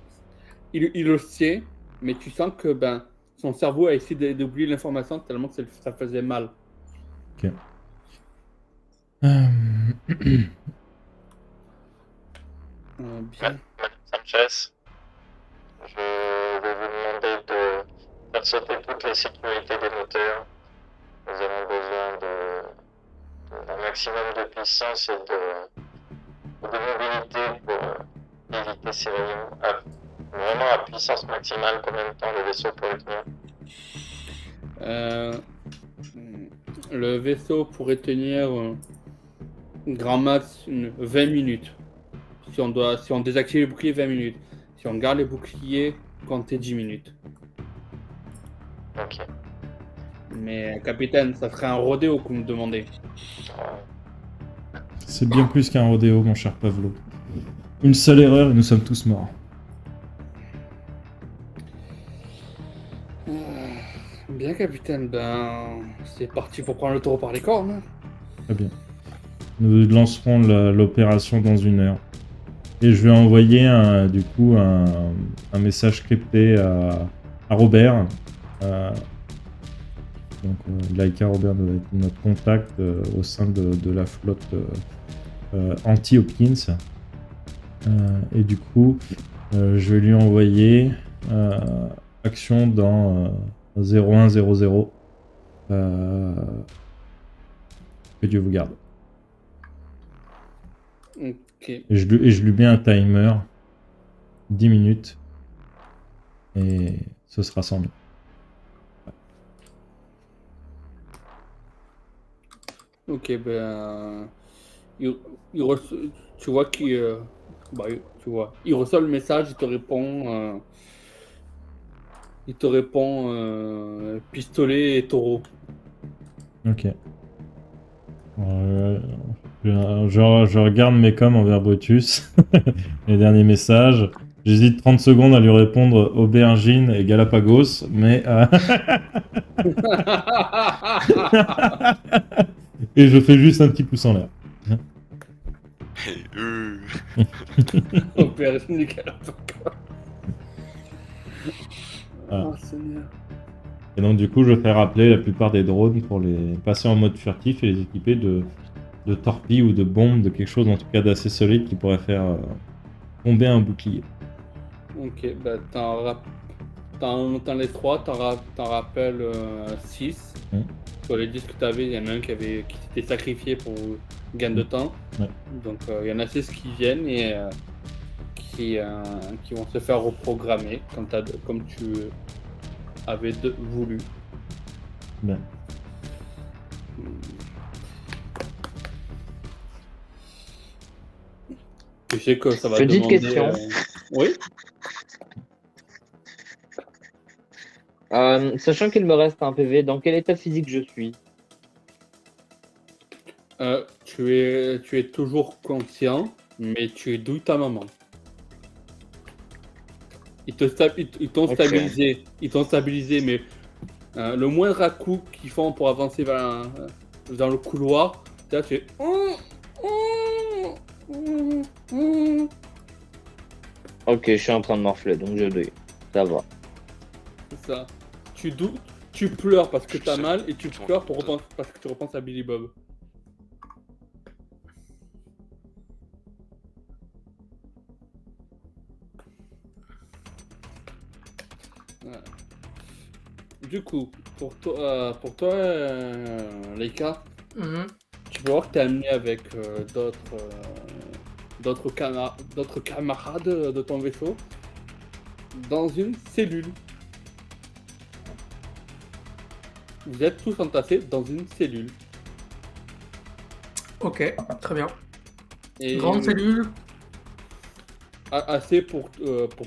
Speaker 2: Il le sait, mais tu sens que son cerveau a essayé d'oublier l'information tellement que ça faisait mal. Bien.
Speaker 5: Madame Sanchez, je vais vous demander de faire sauter toutes les sécurités des moteurs. Nous avons besoin d'un maximum de puissance et de mobilité pour éviter ces rayons. Vraiment à puissance maximale, combien de temps le vaisseau pourrait tenir?
Speaker 2: Le vaisseau pourrait tenir grand max 20 minutes. Si on désactive les boucliers, 20 minutes. Si on garde les boucliers, comptez 10 minutes.
Speaker 5: Ok.
Speaker 2: Mais capitaine, ça serait un rodéo que vous me demandez.
Speaker 1: C'est bien plus qu'un rodéo, mon cher Pavlo. Une seule erreur et nous sommes tous morts.
Speaker 2: Bien capitaine, c'est parti pour prendre le taureau par les cornes.
Speaker 1: Très bien. Nous lancerons l'opération dans 1 heure. Et je vais envoyer un message crypté à Robert. Donc Laika Robert doit être notre contact au sein de la flotte anti-Hopkins. Et du coup, je vais lui envoyer action dans 0100. Que Dieu vous garde.
Speaker 2: Ok.
Speaker 1: Et je lui mets un timer, 10 minutes, et ce sera 100 000.
Speaker 2: Ok, tu vois qu'il il reçoit le message, il te répond pistolet et taureau.
Speaker 1: Ok. Je regarde mes coms envers Brutus, les derniers messages. J'hésite 30 secondes à lui répondre aubergine et Galapagos, mais... Et je fais juste un petit pouce en l'air.
Speaker 2: Aubergine et Galapagos.
Speaker 1: Ah.
Speaker 2: Oh Seigneur.
Speaker 1: Et donc du coup, je fais rappeler la plupart des drones pour les passer en mode furtif et les équiper de torpilles ou de bombes, de quelque chose en tout cas d'assez solide qui pourrait faire tomber un bouclier.
Speaker 2: Ok, t'en les 3, t'en rappelles 6. Sur les 10 que t'avais, il y en a un qui s'était sacrifié pour gain de temps.
Speaker 1: Ouais.
Speaker 2: Donc il y en a 6 qui viennent et qui vont se faire reprogrammer comme tu avais voulu.
Speaker 1: Bien.
Speaker 2: Je sais que ça va
Speaker 4: Petite
Speaker 2: demander...
Speaker 4: question.
Speaker 2: Oui.
Speaker 4: Sachant qu'il me reste un PV, dans quel état physique je suis?
Speaker 2: Tu es toujours conscient, mais tu douilles ta maman. Ils t'ont stabilisé. Ils t'ont stabilisé, mais le moindre à-coup qu'ils font pour avancer dans le couloir, là tu es...
Speaker 4: Ok, je suis en train de morfler, donc je douille. Ça va.
Speaker 2: C'est ça. Tu pleures parce que t'as mal et tu pleures parce que tu repenses à Billy Bob. Voilà. Du coup, pour toi Leika, tu peux voir que t'es amené avec d'autres camarades de ton vaisseau dans une cellule. Vous êtes tous entassés dans une cellule.
Speaker 3: Ok, très bien.
Speaker 2: Et
Speaker 3: Grande cellule.
Speaker 2: Assez pour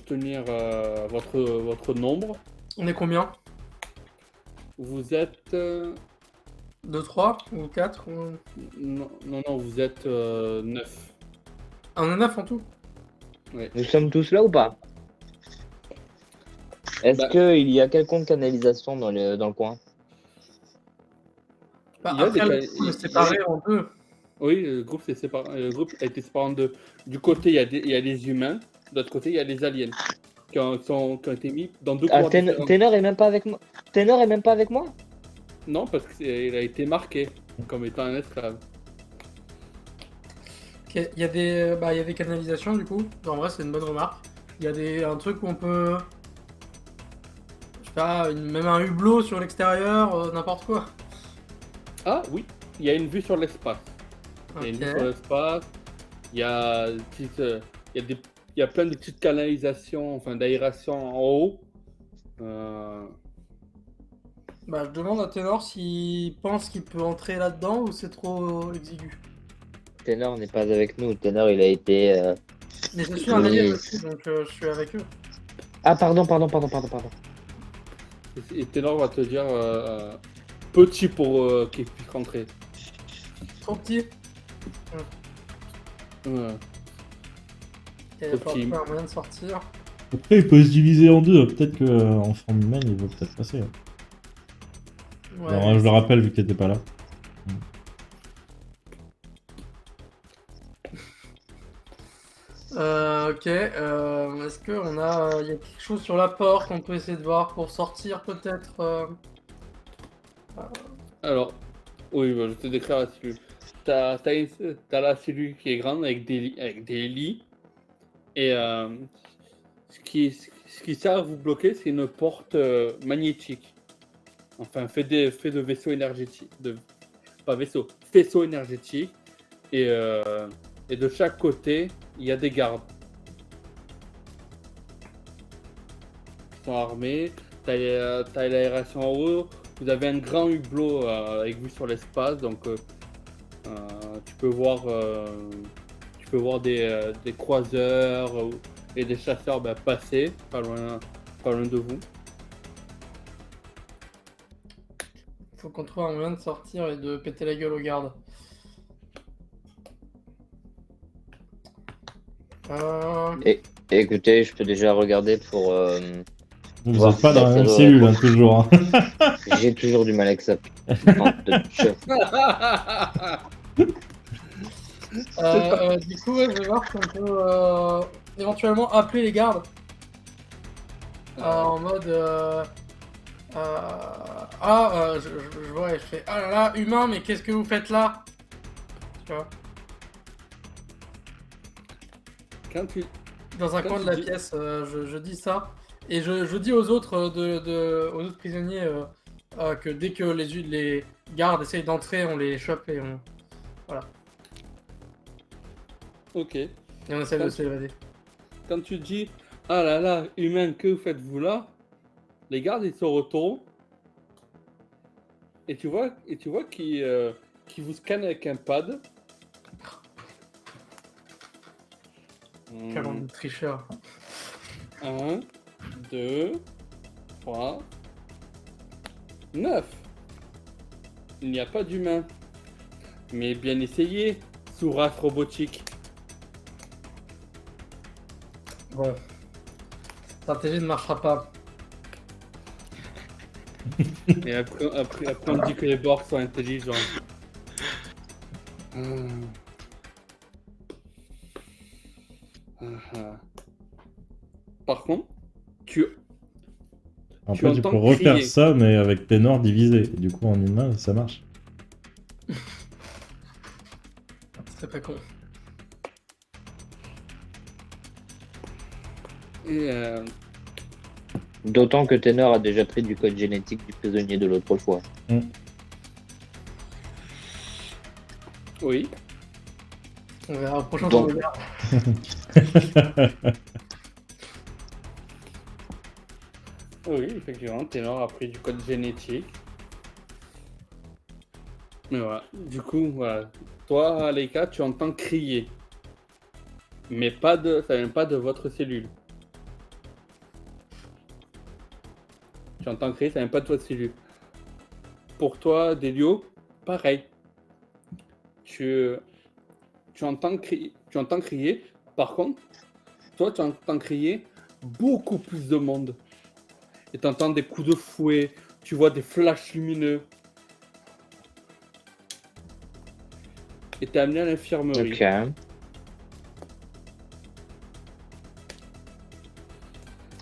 Speaker 2: tenir votre nombre.
Speaker 3: On est combien?
Speaker 2: Vous êtes...
Speaker 3: 2, 3 ou 4
Speaker 2: Non, vous êtes 9.
Speaker 3: On est 9 en tout?
Speaker 2: Ouais.
Speaker 4: Nous sommes tous là ou pas? Est-ce qu'il y a quelconque canalisation dans le coin?
Speaker 3: Après, le groupe est séparé en deux.
Speaker 2: Oui, le groupe a été séparé en deux. Du côté, il y a des humains. De l'autre côté, il y a les aliens qui ont été mis dans deux
Speaker 4: Ah,
Speaker 2: cours différents.
Speaker 4: Ténor est même pas avec moi. Ténor est même pas avec moi.
Speaker 2: Non, parce qu'il a été marqué comme étant un esclave.
Speaker 3: Ok, il y a des canalisations du coup. En vrai, c'est une bonne remarque. Il y a un truc où on peut. Je sais pas, même un hublot sur l'extérieur, n'importe quoi.
Speaker 2: Ah oui, il y a une vue sur l'espace. Il y a une vue sur
Speaker 3: Ok.
Speaker 2: l'espace. Il y a une petite, il y a plein de petites canalisations, enfin d'aération en haut.
Speaker 3: Bah, je demande à Ténor s'il pense qu'il peut entrer là-dedans ou c'est trop exigu.
Speaker 4: Ténor n'est pas avec nous. Ténor, il a été.
Speaker 3: Mais je suis un
Speaker 4: Oui.
Speaker 3: alien aussi, donc je suis avec eux.
Speaker 4: Ah, pardon.
Speaker 2: Et Ténor va te dire petit pour qu'il puisse rentrer.
Speaker 3: Trop petit.
Speaker 2: Ouais.
Speaker 3: Il va falloir
Speaker 2: Petit.
Speaker 3: trouver un moyen de sortir.
Speaker 1: Après, il peut se diviser en deux. Peut-être qu'en forme humaine, il veut peut-être passer.
Speaker 3: Ouais,
Speaker 1: Alors, je le rappelle, vu qu'il était pas là.
Speaker 3: Ok, est-ce qu'on a, y a quelque chose sur la porte qu'on peut essayer de voir pour sortir peut-être
Speaker 2: Alors, oui, bah, je vais te décrire la cellule. T'as la cellule qui est grande avec des lits. Et ce qui sert à vous bloquer, c'est une porte magnétique. Enfin, fait de vaisseaux énergétiques. Pas vaisseau, faisceau énergétique. Et de chaque côté, il y a des gardes. Ils sont armés. T'as l'aération en haut. Vous avez un grand hublot avec vue sur l'espace. Donc, tu peux voir des croiseurs et des chasseurs passer pas loin de vous.
Speaker 3: Faut qu'on trouve un moyen de sortir et de péter la gueule aux gardes.
Speaker 4: Écoutez, je peux déjà regarder pour.
Speaker 1: Vous
Speaker 4: Voir
Speaker 1: n'êtes pas
Speaker 4: si
Speaker 1: dans
Speaker 4: la
Speaker 1: la même
Speaker 4: serrure
Speaker 1: cellule,
Speaker 4: est
Speaker 1: hein, toujours. Hein.
Speaker 4: J'ai toujours du mal avec ça. Putain de chef.
Speaker 3: Du coup, ouais, je vais voir si on peut éventuellement appeler les gardes. En mode. Je vois, et je fais ah là là, humain, mais qu'est-ce que vous faites là? Tu vois,
Speaker 2: Quand tu
Speaker 3: dans un
Speaker 2: Quand
Speaker 3: coin
Speaker 2: tu
Speaker 3: de la
Speaker 2: dis-
Speaker 3: pièce, je dis ça. Et je dis aux autres, aux autres prisonniers que dès que les gardes essayent d'entrer, on les chope et
Speaker 2: Ok.
Speaker 3: et on essaie de s'évader.
Speaker 2: Quand tu dis ah là là, humain, que faites-vous là? Les gardes ils se retournent et tu vois qu'ils vous scannent avec un pad.
Speaker 3: Quel bande de tricheurs.
Speaker 2: 1, 2, 3, 9. Il n'y a pas d'humain. Mais bien essayé, sous race robotique.
Speaker 3: Bon. Stratégie ne marchera pas.
Speaker 2: Et après, on dit que les Borg sont intelligents. Par contre,
Speaker 1: Après, tu
Speaker 2: entends
Speaker 1: peux refaire
Speaker 2: crier.
Speaker 1: ça, mais avec Ténor divisé. Et du coup, en humain, ça marche.
Speaker 3: C'est pas con.
Speaker 2: Et
Speaker 4: D'autant que Ténor a déjà pris du code génétique du prisonnier de l'autre fois.
Speaker 2: oui.
Speaker 3: On verra au prochain
Speaker 4: Donc-
Speaker 3: tour de garde.
Speaker 2: Oui, effectivement, Ténor a pris du code génétique. Mais voilà. Du coup, voilà. Toi, Aleika, tu entends crier. Mais ça vient pas de votre cellule. Tu entends crier, ça vient pas de votre cellule. Pour toi, Delio, pareil. Tu entends crier. Par contre, toi, tu entends crier beaucoup plus de monde. Et tu entends des coups de fouet. Tu vois des flashs lumineux. Et t'es amené à l'infirmerie.
Speaker 4: Ok.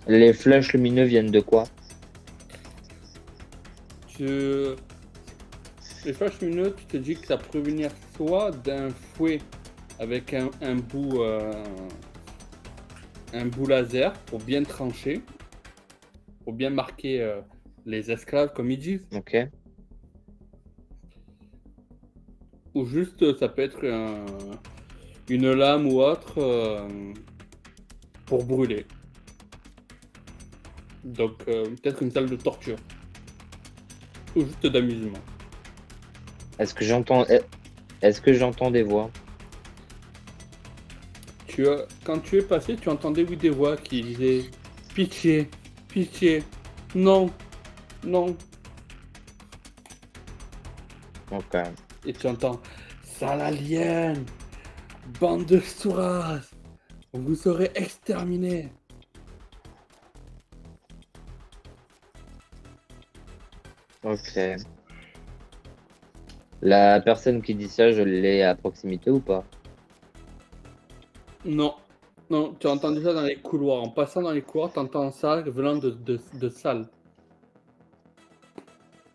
Speaker 4: Les flashs lumineux viennent de quoi?
Speaker 2: Les flashs lumineux, tu te dis que ça peut venir soit d'un fouet avec un bout laser pour bien trancher, pour bien marquer les esclaves comme ils disent,
Speaker 4: Ok.
Speaker 2: ou juste ça peut être une lame ou autre pour brûler. Donc peut-être une salle de torture ou juste d'amusement.
Speaker 4: Est-ce que j'entends des voix?
Speaker 2: Quand tu es passé, tu entendais des voix qui disaient pitié, pitié, non, non.
Speaker 4: Ok.
Speaker 2: Et tu entends sale alien, bande de souras, vous serez exterminés.
Speaker 4: Ok. La personne qui dit ça, je l'ai à proximité ou pas?
Speaker 2: Non, non, tu as entendu ça dans les couloirs. En passant dans les couloirs, tu entends ça venant de salles.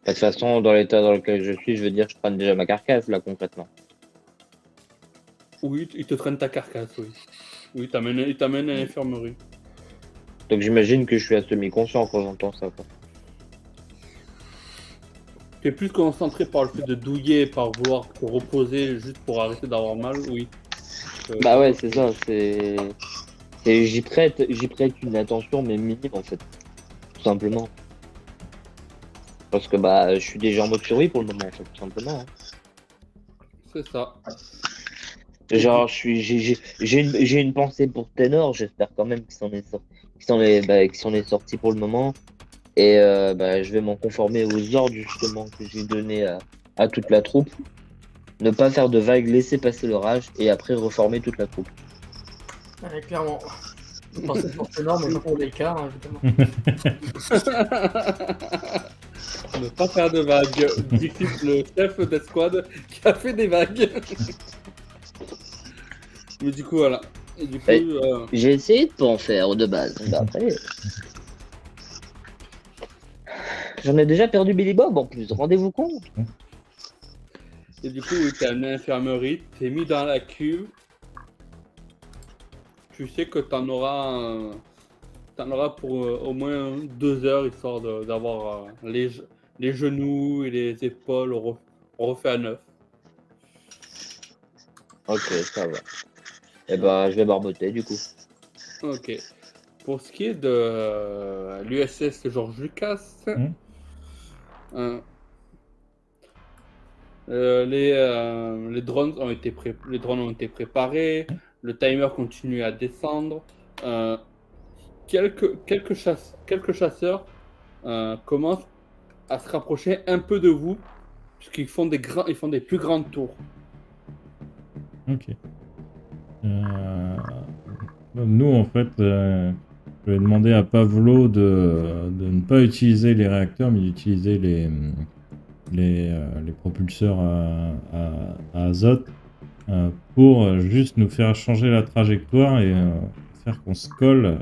Speaker 4: De toute façon, dans l'état dans lequel je suis, je veux dire, je prends déjà ma carcasse, là, concrètement.
Speaker 2: Oui, il te traîne ta carcasse, oui. Oui, il t'amène à l'infirmerie.
Speaker 4: Donc j'imagine que je suis à semi-conscient quand j'entends ça, quoi.
Speaker 2: Tu es plus concentré par le fait de douiller, par vouloir te reposer juste pour arrêter d'avoir mal, oui.
Speaker 4: Bah ouais, c'est ça, j'y prête une attention, mais minime, en fait. Tout simplement. Parce que, bah, je suis déjà en mode survie pour le moment, en fait, tout simplement. Hein.
Speaker 2: C'est ça.
Speaker 4: Genre, j'ai une pensée pour Ténor, j'espère quand même qu'il s'en est sorti pour le moment. Et bah, je vais m'en conformer aux ordres justement que j'ai donnés à toute la troupe. Ne pas faire de vagues, laisser passer l'orage et après reformer toute la troupe.
Speaker 3: Ouais, clairement. Je pensais pour énorme, mais pas pour l'écart, hein, évidemment.
Speaker 2: Ne pas faire de vagues, dit le chef d'escouade qui a fait des vagues. Mais du coup, voilà. Et du coup,
Speaker 4: Hey. J'ai essayé de pas en faire de base. Bah, après... J'en ai déjà perdu Billy Bob en plus, rendez-vous compte.
Speaker 2: Et du coup, oui, t'es amené à l'infirmerie, t'es mis dans la cuve. Tu sais que t'en auras pour au moins 2 heures, histoire d'avoir les genoux et les épaules refait à neuf.
Speaker 4: Ok, ça va. Et bah, je vais barboter du coup.
Speaker 2: Ok. Pour ce qui est de l'USS George Lucas, les drones ont été préparés, le timer continue à descendre. Quelques chasseurs commencent à se rapprocher un peu de vous, puisqu'ils font des plus grandes tours.
Speaker 1: Ok. Nous, en fait, je vais demander à Pavlo de ne pas utiliser les réacteurs, mais d'utiliser les propulseurs à azote pour juste nous faire changer la trajectoire et faire qu'on se colle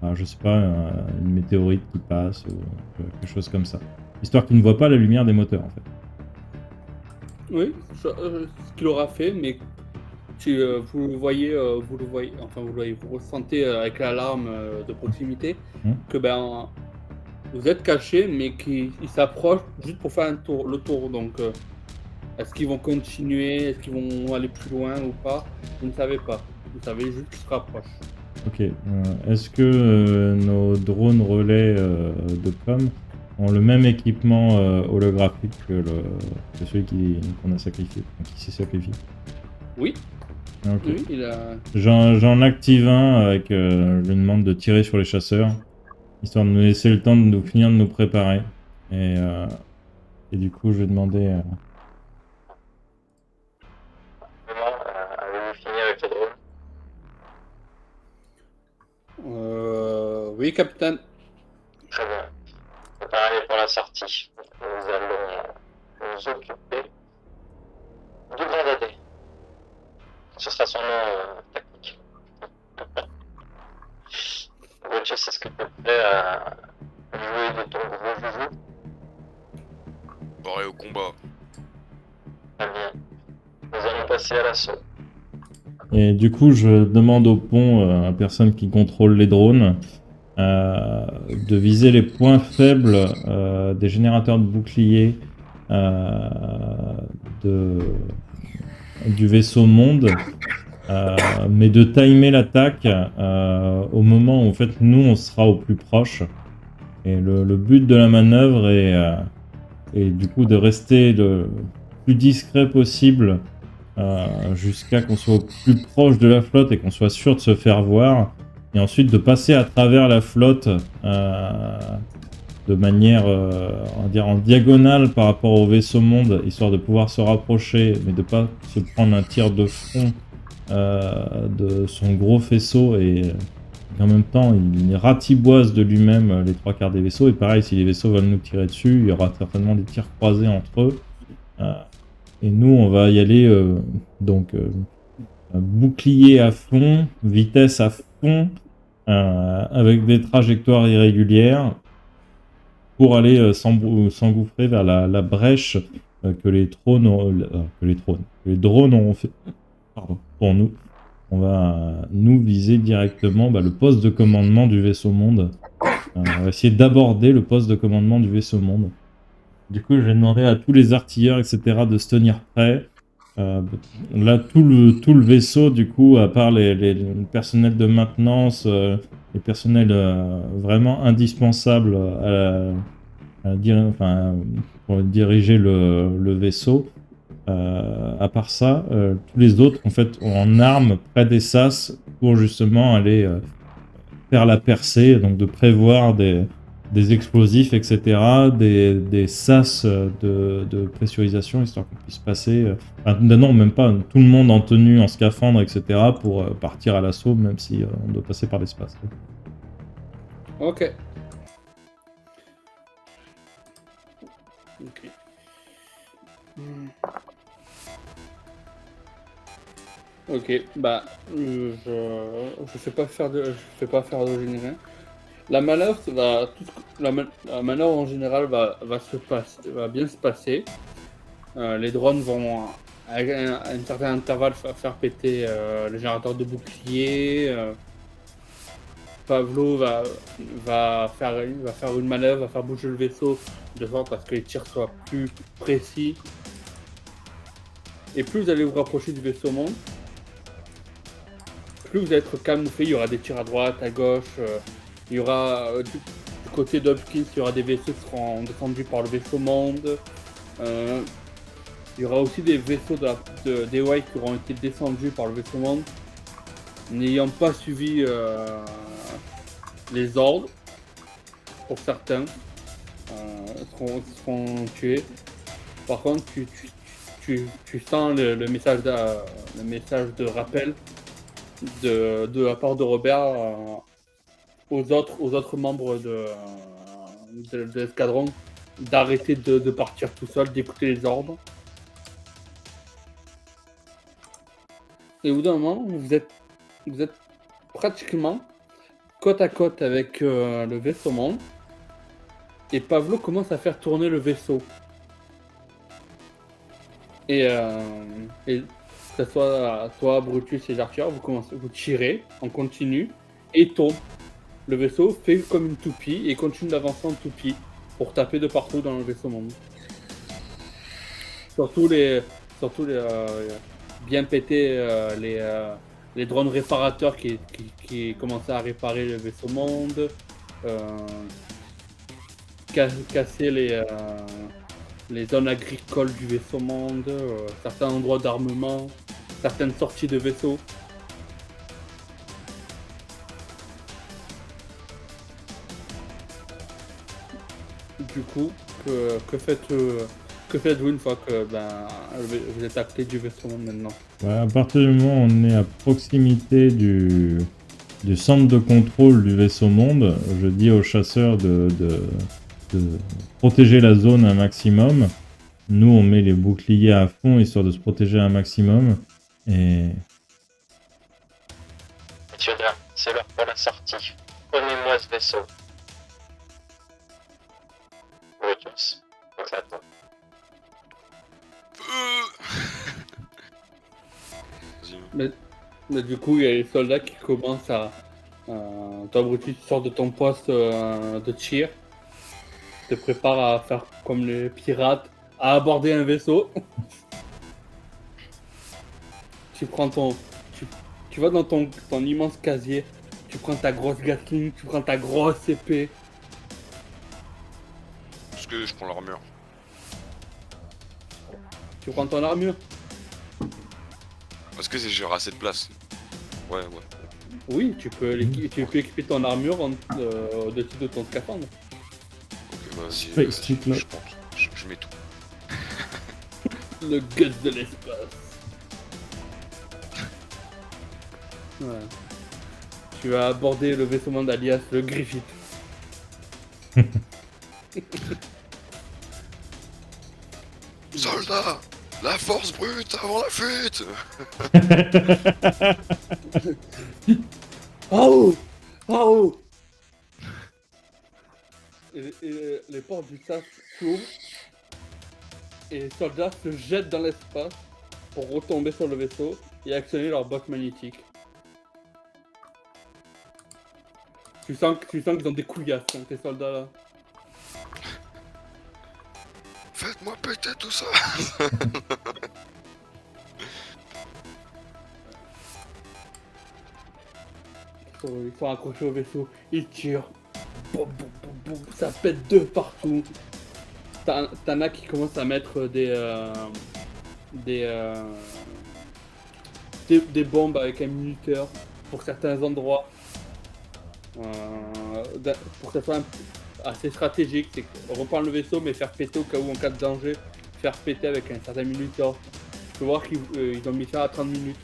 Speaker 1: à, je sais pas, une météorite qui passe ou quelque chose comme ça. Histoire qu'il ne voit pas la lumière des moteurs, en fait.
Speaker 2: Oui, ce qu'il aura fait, mais vous le voyez, vous ressentez avec l'alarme de proximité que vous êtes caché, mais qu'ils s'approchent juste pour faire le tour. Donc, est-ce qu'ils vont continuer, est-ce qu'ils vont aller plus loin ou pas? Vous ne savez pas. Vous savez juste qu'ils se rapprochent.
Speaker 1: Ok. Est-ce que nos drones relais de com ont le même équipement holographique que celui qu'on a sacrifié, qui s'est sacrifié?
Speaker 2: Oui.
Speaker 1: Okay.
Speaker 2: Oui,
Speaker 1: J'en active un avec. Je lui demande de tirer sur les chasseurs, histoire de nous laisser le temps de finir de nous préparer. Et du coup, je vais demander.
Speaker 5: Avez-vous fini avec le drone?
Speaker 2: Oui, capitaine.
Speaker 5: Très bien. Préparez pour la sortie. Nous allons nous occuper du grand dadé. Ce sera son nom technique. Vous Brutus, est-ce que tu es prêt à jouer de ton gros joujou?
Speaker 6: Pareil au combat.
Speaker 5: Très bien. Nous allons passer à l'assaut.
Speaker 1: Et du coup, je demande au pont, à la personne qui contrôle les drones, de viser les points faibles des générateurs de boucliers du vaisseau monde, mais de timer l'attaque au moment où en fait nous on sera au plus proche. Et le but de la manœuvre est du coup de rester le plus discret possible jusqu'à qu'on soit au plus proche de la flotte et qu'on soit sûr de se faire voir, et ensuite de passer à travers la flotte de manière on va dire en diagonale par rapport au vaisseau monde, histoire de pouvoir se rapprocher mais de pas se prendre un tir de front de son gros faisceau, et en même temps il ratiboise de lui-même les trois quarts des vaisseaux. Et pareil, si les vaisseaux veulent nous tirer dessus, il y aura certainement des tirs croisés entre eux. Et nous, on va y aller bouclier à fond, vitesse à fond, avec des trajectoires irrégulières pour aller s'engouffrer vers la brèche que les drones auront fait pour nous. On va nous viser directement le poste de commandement du vaisseau monde. On va essayer d'aborder le poste de commandement du vaisseau monde. Du coup, je vais demander à tous les artilleurs, etc., de se tenir prêts. Là, tout le vaisseau, du coup, à part les personnels de maintenance, les personnels vraiment indispensables pour diriger le vaisseau, à part ça, tous les autres, en fait, ont en armes près des sas pour justement aller faire la percée, donc de prévoir des explosifs, etc., des sas de pressurisation, histoire qu'on puisse passer... non, même pas, tout le monde en tenue, en scaphandre, etc., pour partir à l'assaut, même si on doit passer par l'espace.
Speaker 2: Ok. Ok, bah, je fais pas faire de général. La manœuvre la manœuvre en général va bien se passer. Les drones vont à un certain intervalle faire péter les générateurs de bouclier. Pavlo va faire une manœuvre, va faire bouger le vaisseau de sorte à ce que les tirs soient plus précis. Et plus vous allez vous rapprocher du vaisseau monde, plus vous allez être camouflé. Il y aura des tirs à droite, à gauche. Il y aura du côté d'Hopkins, il y aura des vaisseaux qui seront descendus par le vaisseau monde. Il y aura aussi des vaisseaux des White qui auront été descendus par le vaisseau monde, n'ayant pas suivi les ordres. Pour certains, seront tués. Par contre, tu sens le message de rappel de la part de Robert aux autres membres de l'escadron d'arrêter de partir tout seul, d'écouter les ordres. Et au bout d'un moment, vous êtes pratiquement côte à côte avec le vaisseau monde, et Pavlo commence à faire tourner le vaisseau. Et que ce soit toi, Brutus et Arthur, vous tirez en continu et tourne. Le vaisseau fait comme une toupie et continue d'avancer en toupie pour taper de partout dans le vaisseau monde. Surtout bien péter les drones réparateurs qui commençaient à réparer le vaisseau monde, casser les zones agricoles du vaisseau monde, certains endroits d'armement, certaines sorties de vaisseaux. Du coup, que faites-vous une fois que vous êtes à clé du vaisseau monde maintenant?
Speaker 1: À partir du moment où on est à proximité du centre de contrôle du vaisseau monde, je dis aux chasseurs de protéger la zone un maximum. Nous, on met les boucliers à fond, histoire de se protéger un maximum. Et...
Speaker 5: Messieurs, dames, c'est l'heure pour la sortie. Prenez-moi ce vaisseau. Brutus. Donc ça attend.
Speaker 6: Vas-y.
Speaker 2: Mais du coup, il y a les soldats qui commencent à. Toi, Brutus, tu sors de ton poste de tir. Tu te prépares à faire comme les pirates, à aborder un vaisseau. Tu prends ton. Tu vas dans ton immense casier. Tu prends ta grosse Gatling, tu prends ta grosse épée.
Speaker 6: Parce que je prends l'armure.
Speaker 2: Tu prends ton armure.
Speaker 6: Parce que j'aurai assez de place. Ouais.
Speaker 2: Oui, tu peux équiper ton armure au-dessus de ton scaphandre.
Speaker 6: Ok, vas-y.
Speaker 1: Space Cyclope.
Speaker 6: Je pense. Je mets tout.
Speaker 2: Le guts de l'espace. Ouais. Tu vas aborder le vaisseau monde alias le Griffith.
Speaker 6: Soldats, la force brute avant la fuite.
Speaker 2: Oh! Oh! Et les portes du sas s'ouvrent et les soldats se jettent dans l'espace pour retomber sur le vaisseau et actionner leur botte magnétique. Tu sens qu'ils ont des couillasses, hein, ces soldats-là.
Speaker 6: Faites-moi péter tout ça.
Speaker 2: Ils sont accrochés au vaisseau, ils tirent. Boum, boum, boum, boum, ça pète de partout. T'en as qui commencent à mettre des bombes avec un minuteur pour certains endroits. Pour que ça soit assez stratégique, c'est reprendre le vaisseau mais faire péter au cas où en cas de danger, faire péter avec un certain minuteur. Tu peux voir qu'ils ont mis ça à 30 minutes.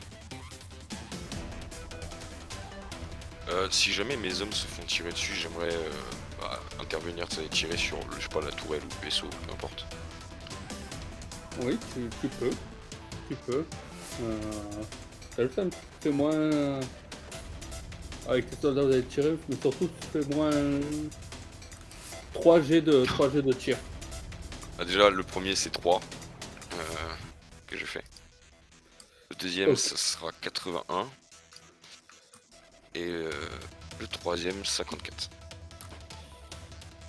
Speaker 6: Si jamais mes hommes se font tirer dessus, j'aimerais intervenir, ça et tirer sur, je sais pas, la tourelle ou le vaisseau, peu importe.
Speaker 2: Oui, tu peux. Tu peux. Ça le fait un petit peu moins. Avec tes soldats, vous allez tirer, mais surtout, tu fais moins. 3 G de tir.
Speaker 6: Ah, déjà, le premier c'est 3 que je fais. Le deuxième,
Speaker 2: Ok.
Speaker 6: ça sera 81. Et le troisième, 54.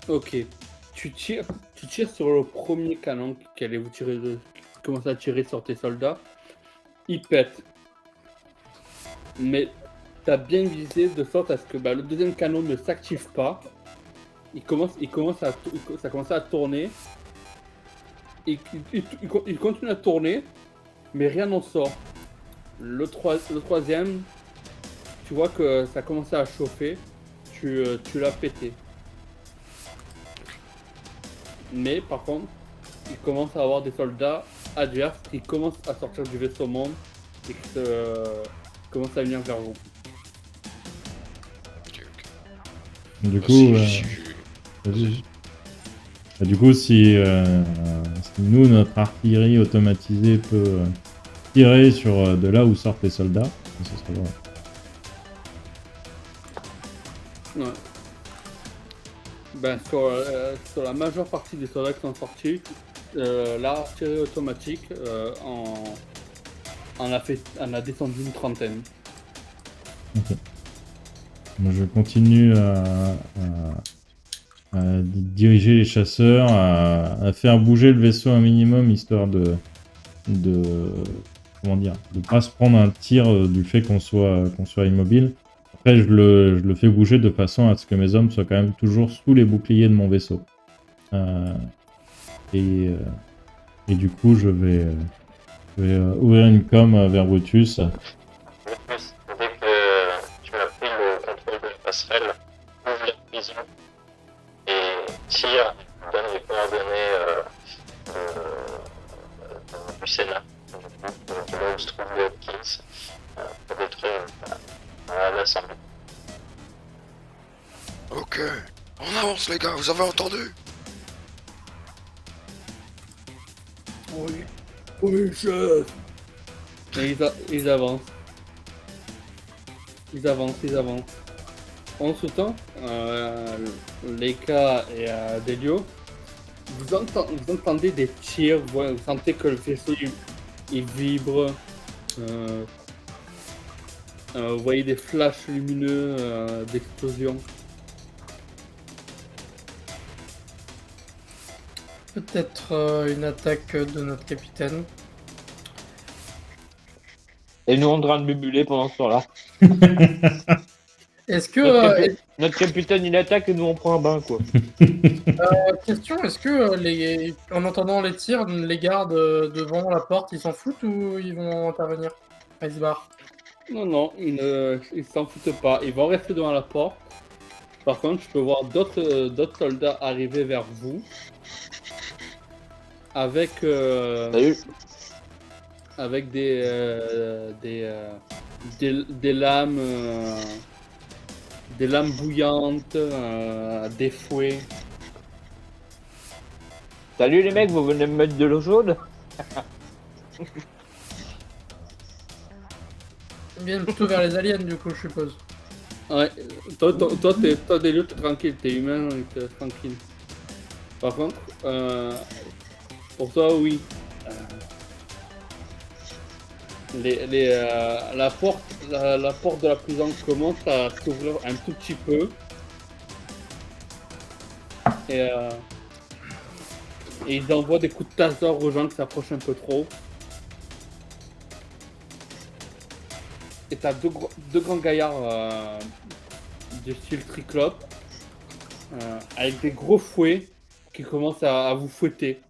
Speaker 2: Ok. Tu tires sur le premier canon qui allait vous tirer qui commence à tirer sur tes soldats. Il pète. Mais t'as bien visé de sorte à ce que le deuxième canon ne s'active pas. Ça commence à tourner. Il continue à tourner, mais rien n'en sort. Le troisième, tu vois que ça commence à chauffer. Tu l'as pété. Mais par contre, il commence à avoir des soldats adverses qui commencent à sortir du vaisseau monde et qui commencent à venir vers vous.
Speaker 6: Ok.
Speaker 1: Du
Speaker 6: Ah,
Speaker 1: coup, vas-y. Bah, du coup, si nous, notre artillerie automatisée peut tirer sur de là où sortent les soldats, ça serait vrai.
Speaker 2: Ouais. Sur la majeure partie des soldats qui sont sortis, l'artillerie automatique en a descendu une trentaine.
Speaker 1: Moi, je continue à diriger les chasseurs, à faire bouger le vaisseau un minimum, histoire de pas se prendre un tir du fait qu'on soit immobile. Après, je le fais bouger de façon à ce que mes hommes soient quand même toujours sous les boucliers de mon vaisseau. Et du coup, je vais ouvrir une com vers Brutus.
Speaker 5: Brutus, dès que tu as pris le contrôle de la passerelle, ouvre la prison et tire, donne les coordonnées du Sénat, de là où se trouve le Hopkins, pour détruire l'Assemblée.
Speaker 6: Ok, on avance les gars, vous avez entendu?
Speaker 2: Oui, chef. Et ils avancent. Ils avancent. En ce temps, Leica et Delio, vous entendez des tirs, vous sentez que le vaisseau il vibre. Vous voyez des flashs lumineux d'explosion.
Speaker 3: Peut-être une attaque de notre capitaine.
Speaker 4: Et nous, en train de bubuler pendant ce temps-là.
Speaker 3: Est-ce que...
Speaker 4: Notre capitaine, il attaque et nous, on prend un bain, quoi.
Speaker 3: question, est-ce que en entendant les tirs, les gardes devant la porte, ils s'en foutent ou ils vont intervenir? Ils se barrent.
Speaker 2: Non, ils s'en foutent pas. Ils vont rester devant la porte. Par contre, je peux voir d'autres soldats arriver vers vous. Avec
Speaker 4: Salut.
Speaker 2: avec des lames bouillantes, des fouets.
Speaker 4: Salut les mecs, vous venez me mettre de l'eau chaude?
Speaker 3: Ils viennent plutôt vers les aliens, du coup, je suppose.
Speaker 2: Ouais, toi Delio, t'es tranquille, t'es humain, t'es tranquille. Par contre, pour toi, oui. La porte de la prison commence à s'ouvrir un tout petit peu. Et ils envoient des coups de taser aux gens qui s'approchent un peu trop. Et t'as deux grands gaillards du style triclope avec des gros fouets qui commencent à vous fouetter.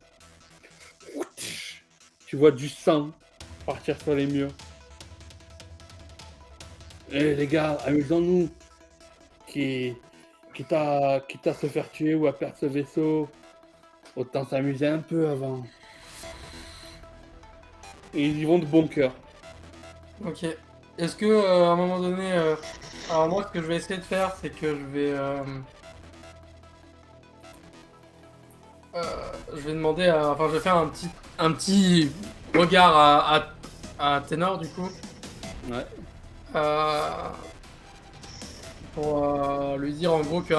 Speaker 2: Tu vois du sang partir sur les murs. Eh les gars, amusons-nous. Quitte à se faire tuer ou à perdre ce vaisseau, autant s'amuser un peu avant. Et ils y vont de bon cœur.
Speaker 3: Ok. Est-ce que à un moment donné, alors moi ce que je vais essayer de faire, c'est que je vais demander enfin je vais faire un petit regard à Ténor du coup.
Speaker 2: Ouais.
Speaker 3: Pour lui dire en gros que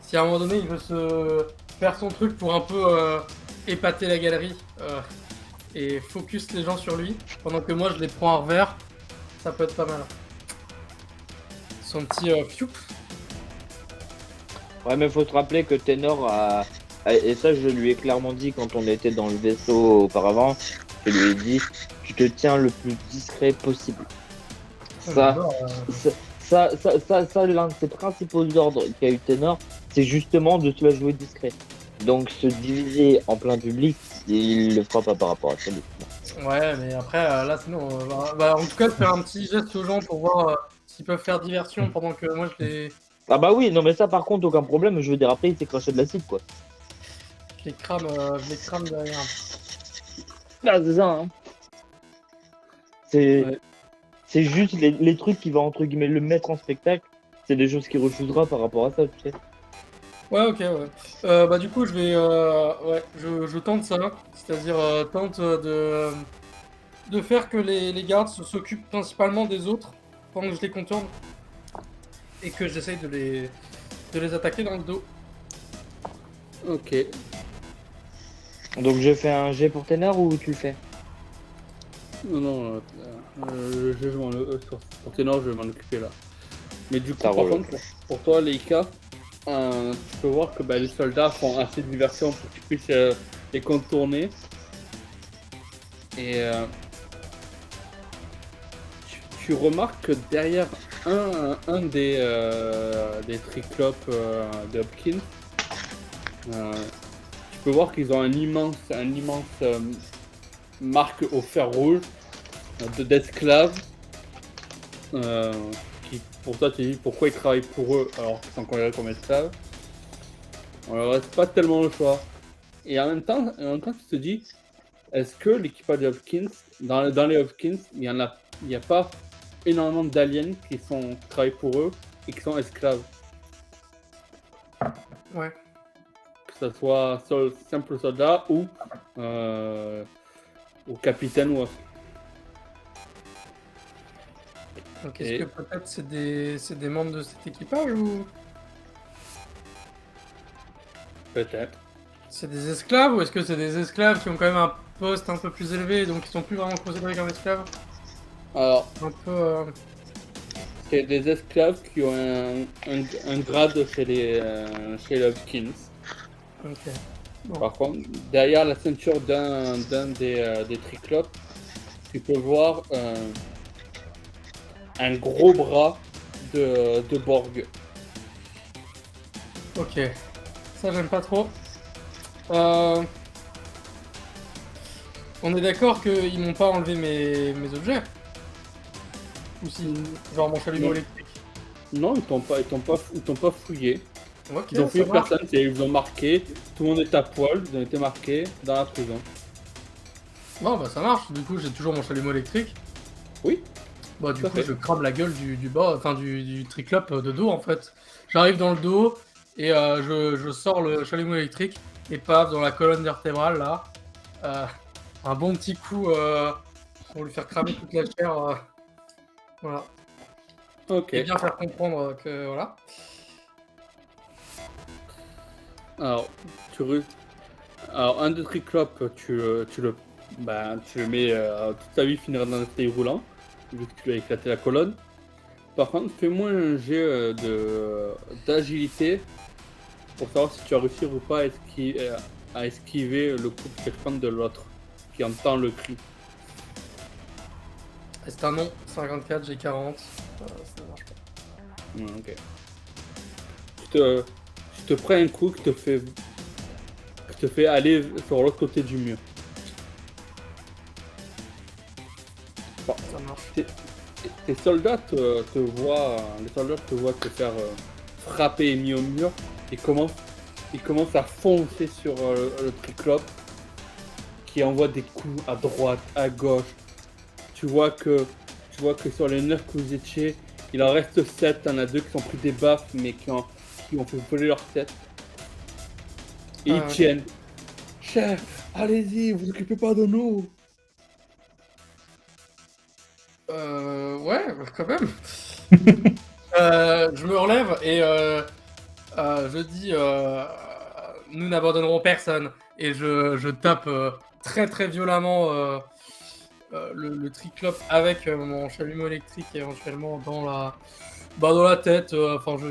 Speaker 3: si à un moment donné il veut se faire son truc pour un peu épater la galerie et focus les gens sur lui, pendant que moi je les prends en revers, ça peut être pas mal. Son petit fioup.
Speaker 4: Ouais, mais faut te rappeler que Ténor et ça je lui ai clairement dit quand on était dans le vaisseau auparavant, je lui ai dit, tu te tiens le plus discret possible. Ça, l'un de ses principaux ordres qu'a eu Ténor, c'est justement de se la jouer discret. Donc se diviser en plein public, il le fera pas par rapport à ça.
Speaker 3: Ouais, mais après, là, sinon, en tout cas, faire un petit geste aux gens pour voir s'ils peuvent faire diversion pendant que moi je les
Speaker 4: Ah bah oui, non mais ça par contre, aucun problème, je veux dire, après il s'est craché de l'acide quoi.
Speaker 3: je les crame derrière.
Speaker 4: Ah, c'est ça, hein. C'est
Speaker 2: Ouais.
Speaker 4: c'est juste les trucs qui vont entre guillemets le mettre en spectacle, c'est des choses qu'il refusera par rapport à ça, tu sais.
Speaker 3: Ouais, ok, ouais. Bah du coup, je vais, ouais, je tente ça, c'est-à-dire tente de faire que les gardes s'occupent principalement des autres pendant que je les contourne et que j'essaye de les attaquer dans le dos.
Speaker 2: Ok.
Speaker 4: Donc je fais un jet pour Ténor ou tu le fais?
Speaker 2: Non, pour Ténor, je vais m'en occuper là. Mais du coup,
Speaker 4: Ça
Speaker 2: par
Speaker 4: roule.
Speaker 2: contre, pour toi, Leica, tu peux voir que les soldats font assez de diversion pour que tu puisses les contourner. Et tu remarques que derrière un des triclopes de Hopkins, tu peux voir qu'ils ont un immense marque au fer rouge d'esclaves. Qui pour toi tu dis pourquoi ils travaillent pour eux alors qu'ils sont considérés comme esclaves. On leur reste pas tellement le choix. Et en même temps tu te dis, est-ce que l'équipage des Hopkins, dans les Hopkins, il y a pas énormément d'aliens qui travaillent pour eux et qui sont esclaves?
Speaker 3: Ouais.
Speaker 2: Que ce soit simple soldat ou capitaine ou autre.
Speaker 3: Donc est-ce
Speaker 2: Et-
Speaker 3: que peut-être c'est des membres de cet équipage ou
Speaker 2: Peut-être.
Speaker 3: c'est des esclaves ou est-ce que c'est des esclaves qui ont quand même un poste un peu plus élevé donc ils sont plus vraiment considérés comme esclaves?
Speaker 2: Alors,
Speaker 3: Un peu.
Speaker 2: c'est des esclaves qui ont un grade chez les Hopkins.
Speaker 3: Ok. Bon.
Speaker 2: Par contre, derrière la ceinture d'un des Triclopes, tu peux voir un gros bras de Borg.
Speaker 3: Ok. Ça j'aime pas trop. On est d'accord qu'ils m'ont pas enlevé mes objets? Ou si. Genre mon chalumeau
Speaker 2: Non.
Speaker 3: électrique?
Speaker 2: Non, ils t'ont pas fouillé.
Speaker 3: Ok,
Speaker 2: Ils ont fouillé
Speaker 3: ça marche.
Speaker 2: personne, ils ont marqué. Tout le monde est à poil, ils ont été marqués dans la prison.
Speaker 3: Bon bah ça marche, du coup j'ai toujours mon chalumeau électrique.
Speaker 2: Oui.
Speaker 3: Bah du
Speaker 2: Tout à
Speaker 3: coup
Speaker 2: fait.
Speaker 3: je crame la gueule du bas, enfin du triclope de dos en fait. J'arrive dans le dos et je sors le chalumeau électrique et paf dans la colonne vertébrale là. Un bon petit coup pour lui faire cramer toute la chair. Voilà.
Speaker 2: Ok.
Speaker 3: Et bien faire comprendre que voilà.
Speaker 2: Alors, Alors, un des Triclopes, tu le mets toute ta vie finira dans un fauteuil roulant, vu que tu as éclaté la colonne. Par contre, fais-moi un jet d'agilité pour savoir si tu as réussi ou pas à esquiver le coup de téléphone de l'autre qui entend le cri.
Speaker 3: C'est un non, 54, j'ai 40. Ça marche pas.
Speaker 2: Ok. Tu te prends un coup qui te fait aller sur l'autre côté du mur.
Speaker 3: Ça marche.
Speaker 2: Les soldats te voient te faire frapper et mis au mur. Ils commencent à foncer sur le Triclope qui envoie des coups à droite, à gauche. Tu vois que sur les 9 que vous étiez, il en reste 7. T'en as 2 qui ont pris des baffes mais qui ont fait voler leur tête. Et ils
Speaker 3: ok.
Speaker 2: tiennent. Chef, allez-y, vous occupez pas de nous.
Speaker 3: Ouais, quand même. Je me relève et je dis nous n'abandonnerons personne. Et je tape très très violemment le triclope avec mon chalumeau électrique éventuellement dans la tête. Enfin, je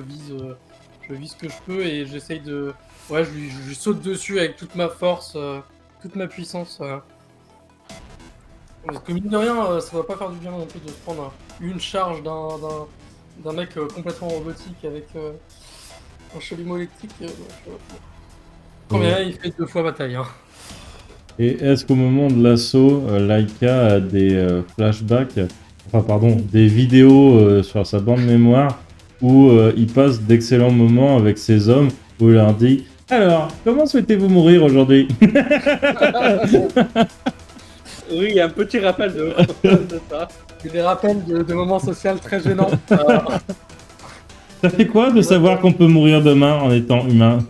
Speaker 3: vise ce que je peux et j'essaye de. Ouais, je lui saute dessus avec toute ma force, toute ma puissance. Parce que mine de rien, ça va pas faire du bien non plus de se prendre une charge d'un mec complètement robotique avec un chalumeau électrique. Quand
Speaker 1: Ouais.
Speaker 3: même, il fait 2 fois ma taille. Hein.
Speaker 1: Et est-ce qu'au moment de l'assaut, Laika a des flashbacks, enfin pardon, des vidéos sur sa bande mémoire où il passe d'excellents moments avec ses hommes où il leur dit « Alors, comment souhaitez-vous mourir aujourd'hui ?»
Speaker 2: Oui, il y a un petit rappel de ça.
Speaker 3: C'est des rappels de moments sociaux très gênants.
Speaker 1: Ça fait quoi de savoir qu'on peut mourir demain en étant humain?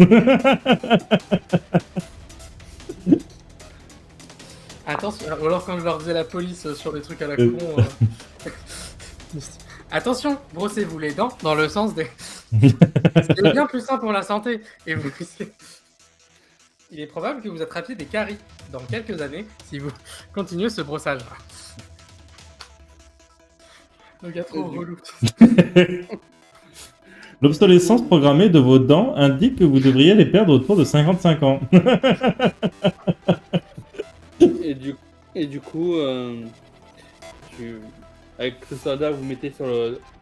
Speaker 3: Attention, ou alors quand je leur faisais la police sur des trucs à la con. Attention, brossez-vous les dents dans le sens des. C'est bien plus sain pour la santé. Et vous. Il est probable que vous attrapiez des caries dans quelques années si vous continuez ce brossage. Le gars trop relou.
Speaker 1: L'obsolescence programmée de vos dents indique que vous devriez les perdre autour de 55 ans.
Speaker 2: Et du coup, avec ce soldat, vous mettez sur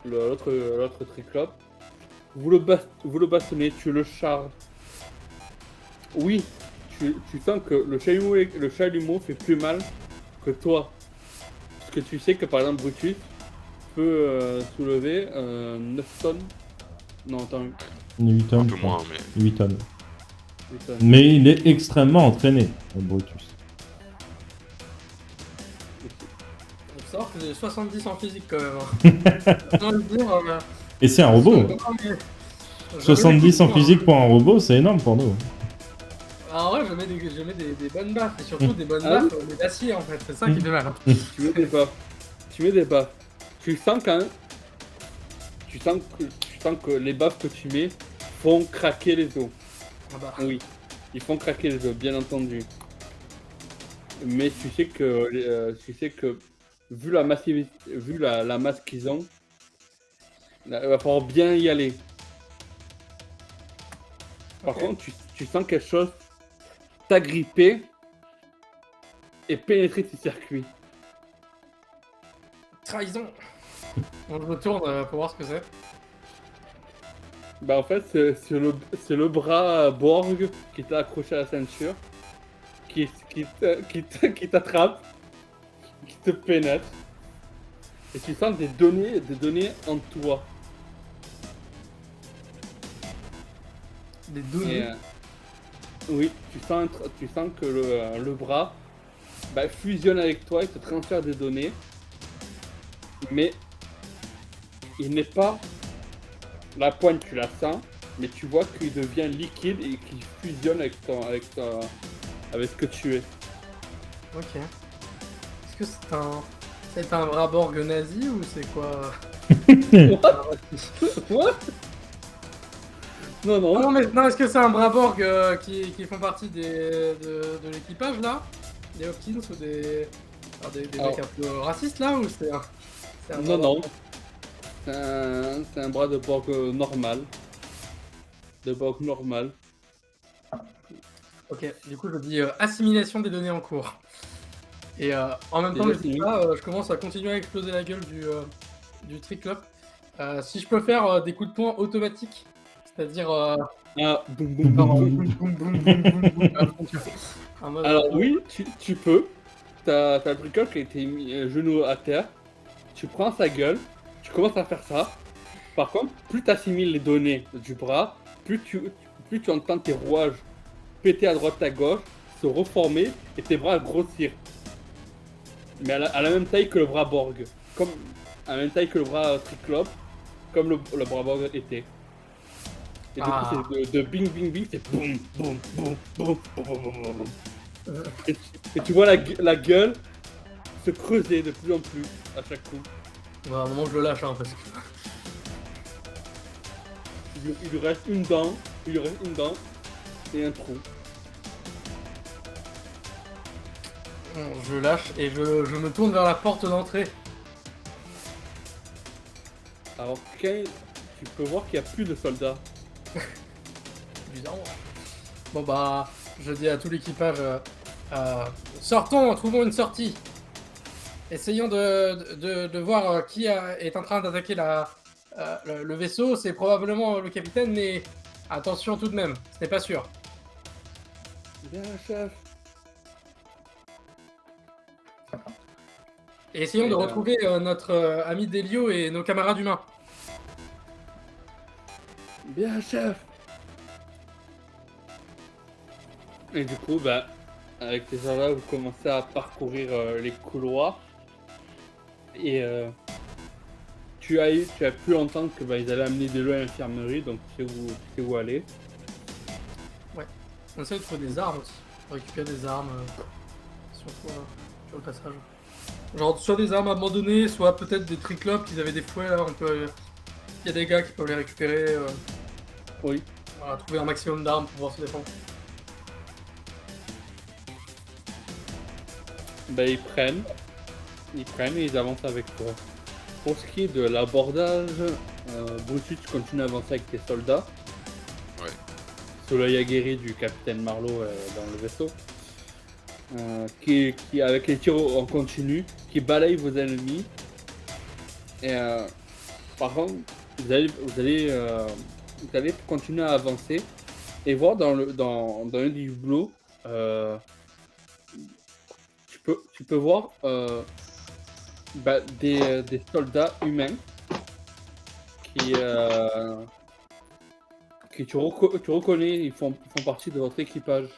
Speaker 2: l'autre Triclope. Vous le bastonnez, tu le charges. Oui, tu sens que le chalumeau fait plus mal que toi. Parce que tu sais que par exemple Brutus peut soulever 9 tonnes. Non, attends,
Speaker 1: 8 tonnes.
Speaker 6: Un
Speaker 1: je
Speaker 6: peu
Speaker 1: crois.
Speaker 6: moins, mais
Speaker 1: 8 tonnes.
Speaker 2: 8 tonnes.
Speaker 1: Mais il est extrêmement entraîné, Brutus.
Speaker 3: Faut savoir que j'ai 70 en physique quand même. Hein. J'ai envie de dire,
Speaker 1: Et c'est un robot.
Speaker 3: je
Speaker 1: 70 en
Speaker 3: mets des
Speaker 1: physique pour un robot, c'est énorme pour nous.
Speaker 3: Ah ouais, je mets des bonnes baffes, et surtout des bonnes
Speaker 2: Ah oui.
Speaker 3: baffes, mais d'acier en fait, c'est ça qui fait mal.
Speaker 2: Tu mets des baffes. Tu sens quand même. tu sens que les buffs que tu mets font craquer les os.
Speaker 3: Ah bah.
Speaker 2: Oui, ils font craquer les os, bien entendu. Mais tu sais que vu la massivité, vu la masse qu'ils ont, là, il va falloir bien y aller. Par
Speaker 3: Ok.
Speaker 2: contre, tu sens quelque chose t'agripper et pénétrer tes circuits.
Speaker 3: Trahison. On se retourne pour voir ce que c'est.
Speaker 2: Bah en fait, c'est le bras Borg qui t'a accroché à la ceinture, qui t'attrape, qui te pénètre. Et tu sens des données en toi.
Speaker 3: Des
Speaker 2: Et,
Speaker 3: données.
Speaker 2: oui, tu sens que le bras fusionne avec toi et te transfère des données. Mais il n'est pas... La pointe, tu la sens, mais tu vois qu'il devient liquide et qu'il fusionne avec ce que tu es.
Speaker 3: Ok. Est-ce que c'est un bras Borg nazi ou c'est quoi?
Speaker 2: What? Non,
Speaker 3: Ah
Speaker 2: non.
Speaker 3: non, mais non, est-ce que c'est un bras Borg qui font partie de l'équipage là? Des Hopkins ou des
Speaker 2: Alors.
Speaker 3: mecs un peu racistes là ou c'est un
Speaker 2: Non,
Speaker 3: bras
Speaker 2: non.
Speaker 3: Borg?
Speaker 2: C'est un bras de Borg normal. De Borg normal.
Speaker 3: Ok, du coup je dis assimilation des données en cours. Et en même temps
Speaker 2: Déjà,
Speaker 3: je dis
Speaker 2: c'est
Speaker 3: ça, je commence à continuer à exploser la gueule du Triclope. Si je peux faire des coups de poing automatiques, c'est-à-dire
Speaker 2: Ah, boum, boum, boum,
Speaker 3: genre,
Speaker 2: boum.
Speaker 3: boum, boum, boum, boum, boum, boum, à fond, tu vois. En mode,
Speaker 2: Alors oui, tu peux. T'as le bricoleur qui a été mis genou à terre. Tu prends sa gueule. Tu commences à faire ça. Par contre, plus tu assimiles les données du bras, plus tu entends tes rouages péter à droite à gauche, se reformer et tes bras grossir. Mais à la même taille que le bras Borg. Comme à la même taille que le bras Triclope, comme le bras Borg était. Et du
Speaker 3: Ah.
Speaker 2: coup, c'est de bing bing bing, c'est boum boum boum boum boum boum boum boum. Et tu vois la gueule se creuser de plus en plus à chaque coup.
Speaker 3: à un moment je le lâche hein, parce que
Speaker 2: Il lui reste une dent, et un trou.
Speaker 3: je lâche et je me tourne vers la porte d'entrée.
Speaker 2: Alors, tu peux voir qu'il n'y a plus de soldats.
Speaker 3: Bizarre. Bon bah, je dis à tout l'équipage, sortons, trouvons une sortie. Essayons de voir qui est en train d'attaquer le vaisseau. C'est probablement le capitaine, mais attention tout de même, ce n'est pas sûr.
Speaker 2: Bien, chef.
Speaker 3: Et essayons de retrouver notre ami Delio et nos camarades humains.
Speaker 2: Bien, chef. Et du coup, avec ces gens-là, vous commencez à parcourir les couloirs. Et tu as pu entendre que ils allaient amener des lots à l'infirmerie, donc tu sais où aller.
Speaker 3: On essaie de trouver des armes aussi. Récupérer des armes, surtout sur le passage. Genre soit des armes abandonnées, soit peut-être des triclopes qu'ils avaient des fouets là. Il y a des gars qui peuvent les récupérer.
Speaker 2: Oui.
Speaker 3: Voilà, trouver un maximum d'armes pour pouvoir se défendre.
Speaker 2: Ils prennent et ils avancent avec toi. Pour ce qui est de l'abordage, Brutus continue à avancer avec tes soldats.
Speaker 6: Ouais.
Speaker 2: Sous l'œil aguerri du capitaine Marlowe dans le vaisseau. Qui avec les tirs en continu, qui balaye vos ennemis. Et par contre, vous allez continuer à avancer et voir dans un des hublots, tu peux voir des soldats humains qui tu reconnais, ils font partie de votre équipage.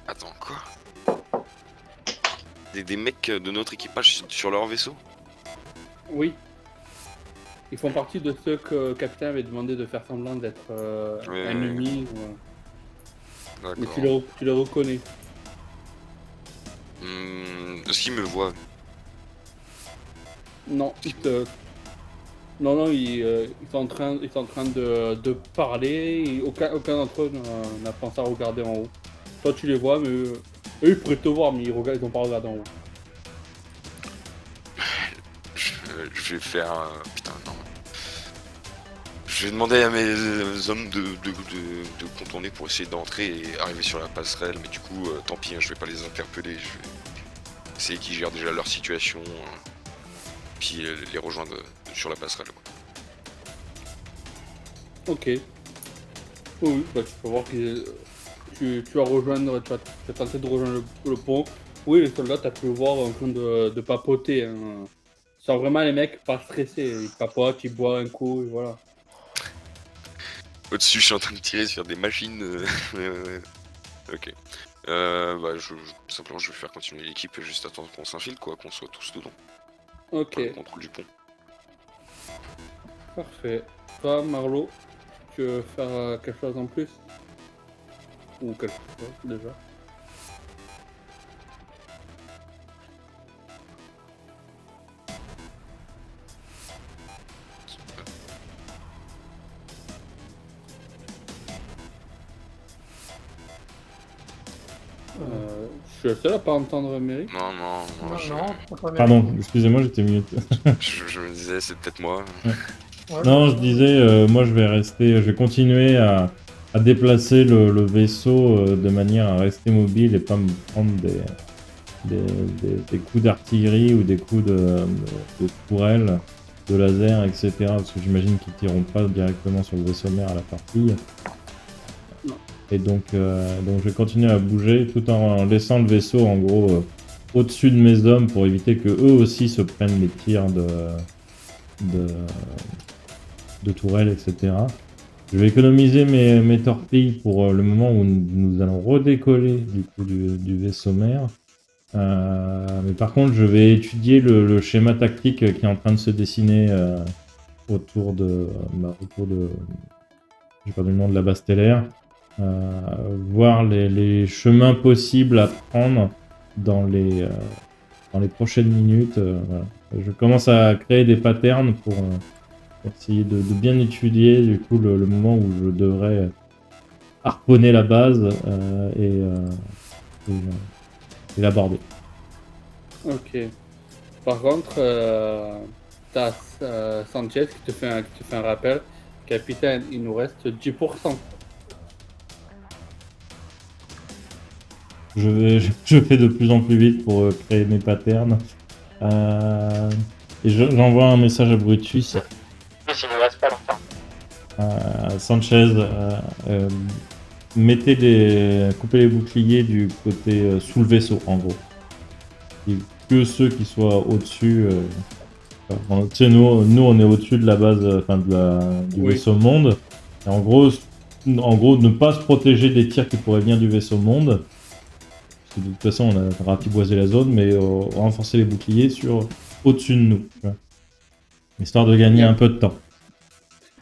Speaker 6: Attends, quoi? Des mecs de notre équipage sur leur vaisseau?
Speaker 2: Oui. Ils font partie de ceux que le capitaine avait demandé de faire semblant d'être ennemis. Mais
Speaker 6: D'accord.
Speaker 2: tu les reconnais.
Speaker 6: Est-ce qu'ils me voient?
Speaker 2: Non, ils sont en train de parler et aucun d'entre eux n'a pensé à regarder en haut. Toi tu les vois, mais eux ils pourraient te voir, mais ils ont pas regardé en haut.
Speaker 6: Je vais faire un... Putain, non. Je vais demander à mes hommes de contourner pour essayer d'entrer et arriver sur la passerelle, mais du coup, tant pis, hein, je vais pas les interpeller, je vais essayer qu'ils gèrent déjà leur situation, puis les rejoindre sur la passerelle. Quoi.
Speaker 2: Ok. Oui, bah tu peux voir que tu vas rejoindre, tu vas tenter de rejoindre le pont. Oui, les soldats, t'as pu le voir en train de papoter. Hein. Ils sont vraiment les mecs pas stressés. Ils papotent, ils boivent un coup, et voilà.
Speaker 6: Au-dessus, je suis en train de tirer sur des machines. Ok. Bah, simplement, je vais faire continuer l'équipe et juste attendre qu'on s'infile, quoi, qu'on soit tous dedans.
Speaker 2: Ok,
Speaker 6: Pour le contrôle du pont.
Speaker 2: parfait. Toi, Marlo, tu veux faire quelque chose en plus? Ou quelque chose déjà? Je suis le seul à pas entendre Mary.
Speaker 6: Non,
Speaker 3: Non, c'est pas
Speaker 1: Pardon, excusez-moi, j'étais mute.
Speaker 6: je me disais, c'est peut-être moi.
Speaker 3: Ouais,
Speaker 1: Non, je disais, moi je vais continuer à déplacer le vaisseau de manière à rester mobile et pas me prendre des coups d'artillerie ou des coups de tourelle, de laser, etc. Parce que j'imagine qu'ils tireront pas directement sur le vaisseau mère à la partie.
Speaker 2: Non.
Speaker 1: Et donc je vais continuer à bouger tout en laissant le vaisseau en gros au-dessus de mes hommes pour éviter que eux aussi se prennent les tirs de tourelles, etc. Je vais économiser mes torpilles pour le moment où nous allons redécoller du coup du vaisseau mère. Mais par contre, je vais étudier le schéma tactique qui est en train de se dessiner autour de... J'ai perdu le nom de la base stellaire. Voir les chemins possibles à prendre dans les prochaines minutes. Voilà. Je commence à créer des patterns pour essayer de bien étudier du coup le moment où je devrais harponner la base et l'aborder.
Speaker 2: Ok. Par contre, t'as Sanchez qui te fait un rappel. Capitaine, il nous reste 10%.
Speaker 1: Je fais de plus en plus vite pour créer mes patterns. Et j'envoie un message à Brutus.
Speaker 5: Il ne reste pas longtemps.
Speaker 1: Sanchez, coupez les boucliers du côté sous le vaisseau, en gros. Et que ceux qui soient au-dessus. Tu sais, nous, on est au-dessus de la base, du
Speaker 2: Oui.
Speaker 1: vaisseau monde. Et en gros, ne pas se protéger des tirs qui pourraient venir du vaisseau monde. Parce que de toute façon, on a ratiboisé la zone, mais renforcer les boucliers au-dessus de nous. Tu vois. Histoire de gagner un peu de temps.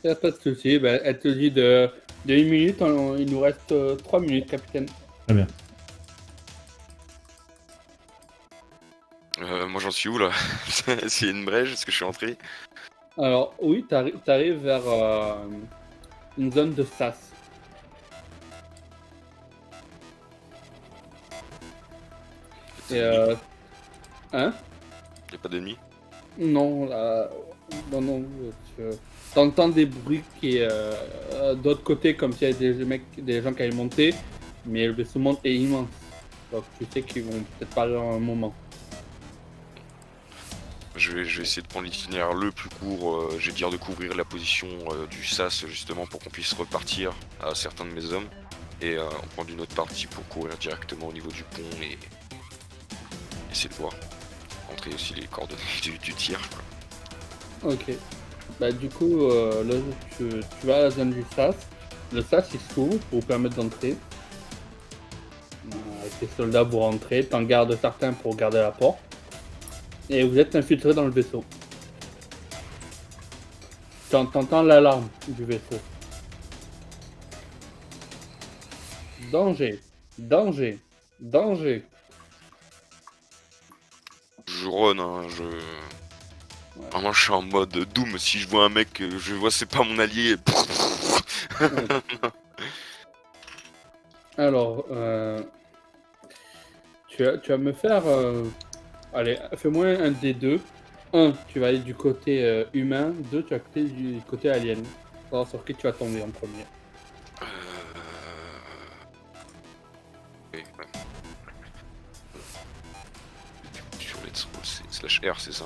Speaker 2: Y a pas de souci. Ben, elle te dit de 1 minute, il nous reste 3 minutes, capitaine.
Speaker 1: Très bien.
Speaker 6: Moi j'en suis où là? C'est une brèche, est-ce que je suis entré?
Speaker 2: Alors, oui, t'arrives vers une zone de sas. Et hein?
Speaker 6: Y'a pas d'ennemis?
Speaker 2: Non, là, non, t'entends des bruits qui d'autre côté comme s'il y avait des gens qui allaient monter, mais le vaisseau monde est immense. Donc tu sais qu'ils vont peut-être pas dans un moment.
Speaker 6: Je vais essayer de prendre l'itinéraire le plus court, je vais dire de couvrir la position du SAS justement pour qu'on puisse repartir à certains de mes hommes et on prend une autre partie pour courir directement au niveau du pont et essayer de voir, entrer aussi les coordonnées du tir. Quoi.
Speaker 2: Ok. Bah du coup, là, tu vas à la zone du SAS. Le SAS il s'ouvre pour vous permettre d'entrer. Avec les soldats vous rentrez, t'en gardes certains pour garder la porte. Et vous êtes infiltré dans le vaisseau. T'entends l'alarme du vaisseau. Danger, danger, danger.
Speaker 6: Je run, hein, Vraiment, je suis en mode Doom. Si je vois un mec, je vois c'est pas mon allié.
Speaker 2: Alors, tu vas me faire... allez, fais-moi un des deux. Un, tu vas aller du côté humain. Deux, tu vas aller du côté alien. Savoir sur qui tu vas tomber en premier.
Speaker 6: Ouais. Sur Let's Roll, c'est /R, c'est ça?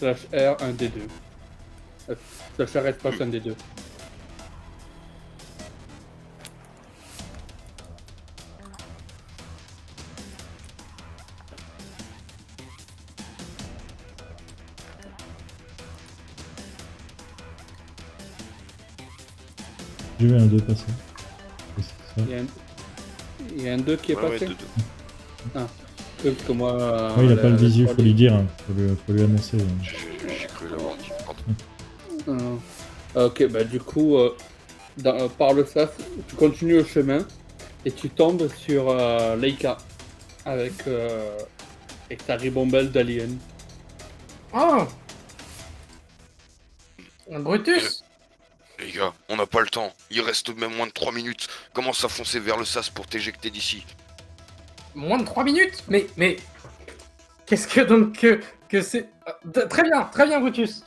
Speaker 2: /R, un des deux. /R espace un des deux.
Speaker 1: J'ai vu un 2 passer. Et c'est ça.
Speaker 2: Il y a un 2 qui est
Speaker 6: Ouais,
Speaker 2: passé.
Speaker 6: 2-2.
Speaker 2: Parce que moi...
Speaker 1: Ouais, il a pas le visu, faut lui dire. Hein. Faut lui annoncer.
Speaker 6: J'ai cru l'avoir dit. Pardon.
Speaker 2: Ok, bah du coup, par le sas, tu continues le chemin et tu tombes sur Leica avec ta ribambelle d'alien.
Speaker 3: Oh Un Brutus.
Speaker 6: Les gars, on n'a pas le temps. Il reste même moins de 3 minutes. Commence à foncer vers le sas pour t'éjecter d'ici.
Speaker 3: Moins de 3 minutes. Mais qu'est-ce que donc que c'est très bien Brutus.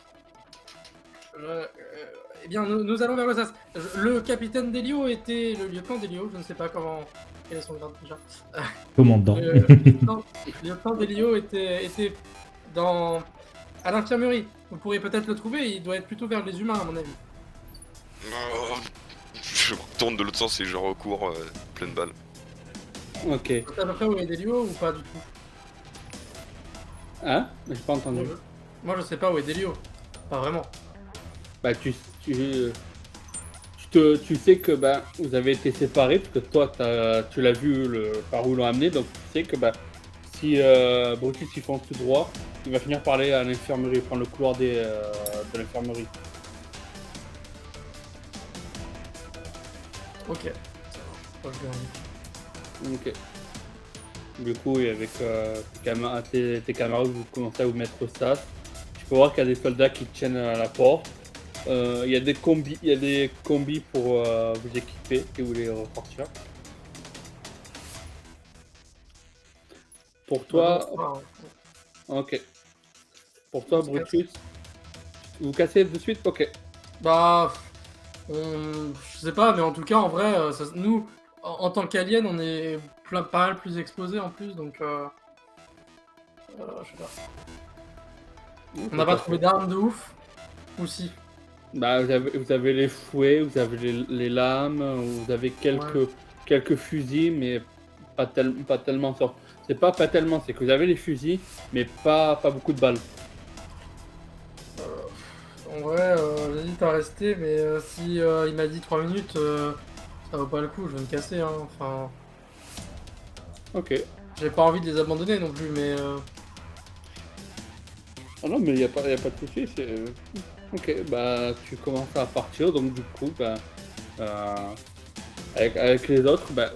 Speaker 3: Eh bien, nous allons vers le sas. Le capitaine Delio était le lieutenant Delio. Je ne sais pas quel est son grade déjà.
Speaker 1: Commandant.
Speaker 3: Le lieutenant Delio était à l'infirmerie. Vous pourriez peut-être le trouver. Il doit être plutôt vers les humains à mon avis.
Speaker 6: Je retourne de l'autre sens et je recours pleine balle.
Speaker 2: Ok.
Speaker 3: Tu sais à peu près où est Delio ou pas du tout?
Speaker 2: Hein? J'ai pas entendu.
Speaker 3: Moi je sais pas où est Delio. Pas vraiment.
Speaker 2: Bah tu sais que bah vous avez été séparés parce que toi tu l'as vu par où ils l'ont amené, donc tu sais que bah si Brutus il fonce tout droit, il va finir par aller à l'infirmerie, prendre le couloir de l'infirmerie.
Speaker 3: Ok.
Speaker 2: Ok. Du coup, et avec tes camarades, vous commencez à vous mettre au sas. Tu peux voir qu'il y a des soldats qui tiennent à la porte. Il y a des combis pour vous équiper et vous les ressortir. Pour toi, ok. Pour toi, Brutus, vous cassez de suite, ok.
Speaker 3: Bah, je sais pas, mais en tout cas, en vrai, nous, en tant qu'alien, on est pas mal plus exposés en plus, donc je sais pas. On n'a pas trouvé d'armes de ouf, ou si?
Speaker 2: Bah, vous avez les fouets, vous avez les lames, vous avez quelques fusils, mais pas tellement fort. C'est pas tellement, c'est que vous avez les fusils, mais pas beaucoup de balles.
Speaker 3: En vrai, j'hésite à rester, mais si il m'a dit 3 minutes, ça vaut pas le coup, je vais me casser, hein, enfin...
Speaker 2: Ok.
Speaker 3: J'ai pas envie de les abandonner non plus, mais...
Speaker 2: Ah non, mais y a pas de souci, c'est... Ok, bah tu commences à partir, donc du coup, bah... avec les autres, bah...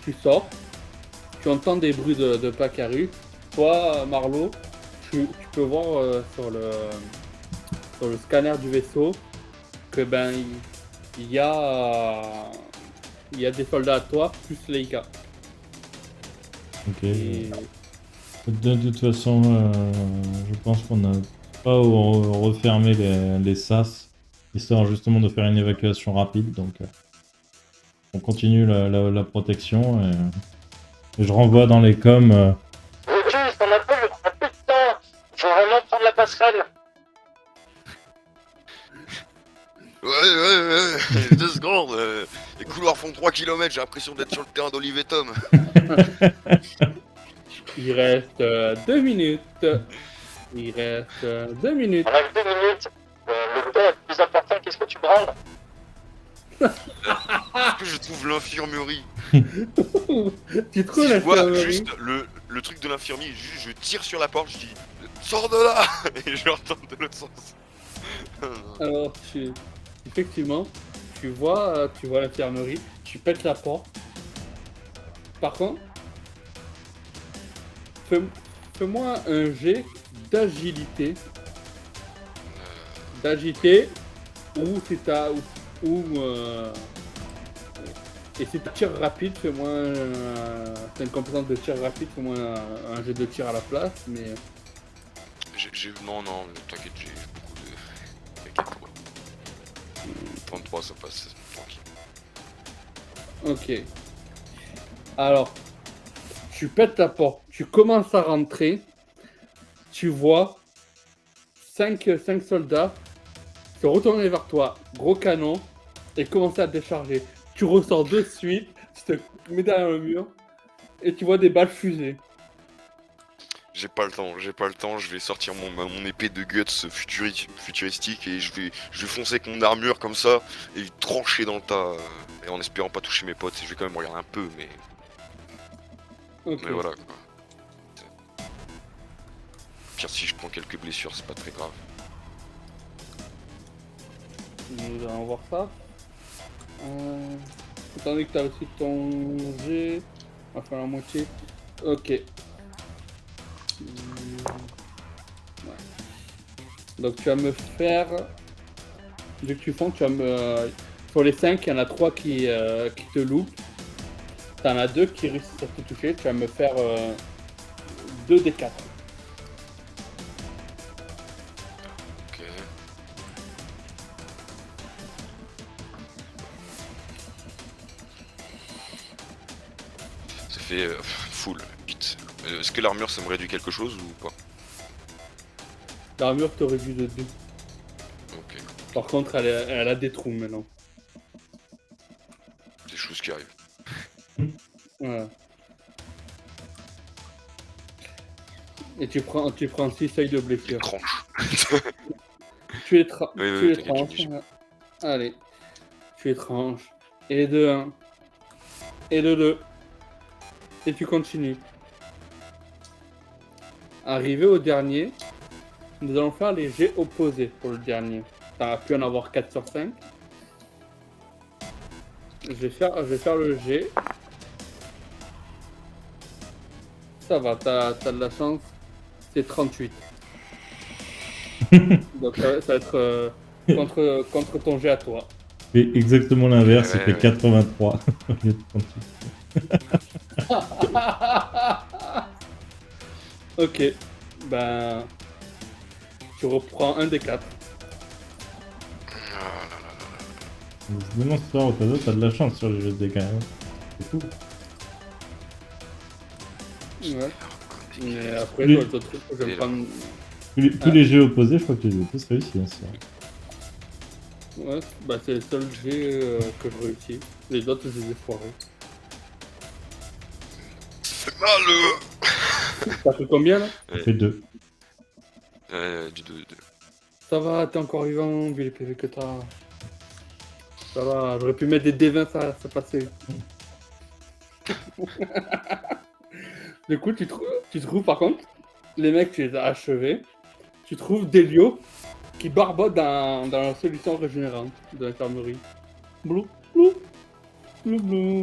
Speaker 2: Tu sors, tu entends des bruits de pas qui arrivent. Toi, Marlowe, tu peux voir sur le scanner du vaisseau que ben il y a des soldats à toi plus Leica.
Speaker 1: Ok.
Speaker 2: Et...
Speaker 1: De toute façon, je pense qu'on n'a pas refermé les sas, histoire justement de faire une évacuation rapide. Donc, on continue la protection et je renvoie dans les coms.
Speaker 5: Brutus, on a plus de temps. Faut vraiment prendre la passerelle.
Speaker 6: Ouais, 2 secondes. Les couloirs font 3 km, j'ai l'impression d'être sur le terrain d'Olive et Tom.
Speaker 2: Il reste 2 minutes. Il reste 2 minutes.
Speaker 5: On a 2 minutes. Le temps est plus important. Qu'est-ce que tu branles?
Speaker 6: Est-ce que je trouve l'infirmerie?
Speaker 2: Tu trouves
Speaker 6: Si je
Speaker 2: la
Speaker 6: vois
Speaker 2: infirmerie?
Speaker 6: juste le truc de l'infirmier, juste je tire sur la porte, je dis sors de là et je retourne de l'autre sens.
Speaker 2: Alors, effectivement, tu vois l'infirmerie, tu pètes la porte. Par contre, fais-moi un jet d'agilité. D'agilité, ou si t'as. Et si tu tires rapide, fais-moi. T'as une compétence de tir rapide, fais-moi un jet de tir à la place, mais.
Speaker 6: Non, t'inquiète, j'ai beaucoup de. T'inquiète, ouais. 33, ça passe, tranquille.
Speaker 2: Ok. Alors, tu pètes la porte, tu commences à rentrer, tu vois 5 soldats se retourner vers toi, gros canon, et commencer à décharger. Tu ressors de suite, tu te mets derrière le mur, et tu vois des balles fusées.
Speaker 6: J'ai pas le temps, je vais sortir mon épée de guts futuristique et je vais foncer avec mon armure comme ça et trancher dans le tas et en espérant pas toucher mes potes. Je vais quand même regarder un peu, mais
Speaker 2: Ok.
Speaker 6: voilà quoi. Pire si je prends quelques blessures, c'est pas très grave.
Speaker 2: Nous allons voir ça. Étant donné que tu as reçu ton G, enfin la moitié. Ok. Ouais. Donc tu vas me faire. Vu que tu fonds, tu vas me. Sur les 5, il y en a 3 qui te loupent. T'en as 2 qui réussissent à te toucher. Tu vas me faire 2 des 4.
Speaker 6: Ok. Ça fait full, vite. Est-ce que l'armure ça me réduit quelque chose ou pas?
Speaker 2: L'armure te réduit de 2.
Speaker 6: Ok,
Speaker 2: Par contre, elle a des trous maintenant.
Speaker 6: des choses qui arrivent.
Speaker 2: Voilà. Et tu prends 6 seuils de
Speaker 6: Les
Speaker 2: blessure.
Speaker 6: tranches.
Speaker 2: Tu les, tra-
Speaker 6: Oui,
Speaker 2: tu les
Speaker 6: t'inquiète,
Speaker 2: tranches.
Speaker 6: tu me dis.
Speaker 2: Allez. Tu les tranches. Et de 1. Et de 2. Et tu continues. Arrivé au dernier, nous allons faire les jets opposés pour le dernier. Ça a pu en avoir 4 sur 5. Je vais faire le jet. Ça va, t'as de la chance. C'est 38. Donc ça va être contre ton jet à toi.
Speaker 1: Et exactement l'inverse, il
Speaker 6: Ouais,
Speaker 1: fait
Speaker 6: ouais.
Speaker 1: 83 au lieu de 38.
Speaker 2: Ok. Ben. Tu reprends un des 4.
Speaker 6: Ah là là là là.
Speaker 1: Décidément, ce soir, au cadeau, t'as de la chance sur les jeux de dégâts. Hein. C'est fou.
Speaker 2: Ouais. Mais après,
Speaker 1: Oui.
Speaker 2: sur les autres trucs, je vais
Speaker 6: Et
Speaker 2: prendre.
Speaker 1: Tous les jeux opposés, je crois que tu les as tous réussis. Hein, ce soir.
Speaker 2: Ouais, bah c'est le seul jet que je réussis. Les autres, je les ai foirés.
Speaker 6: C'est mal.
Speaker 2: T'as fait combien là?
Speaker 1: Ça fait 2.
Speaker 6: Du 2.
Speaker 2: Ça va, t'es encore vivant, vu les PV que t'as. Ça va, j'aurais pu mettre des D20, ça passait. Du coup, tu trouves par contre, les mecs, tu les as achevés. Tu trouves Delio qui barbote dans la solution régénérante de l'infirmerie. Blou, blou, blou, blou.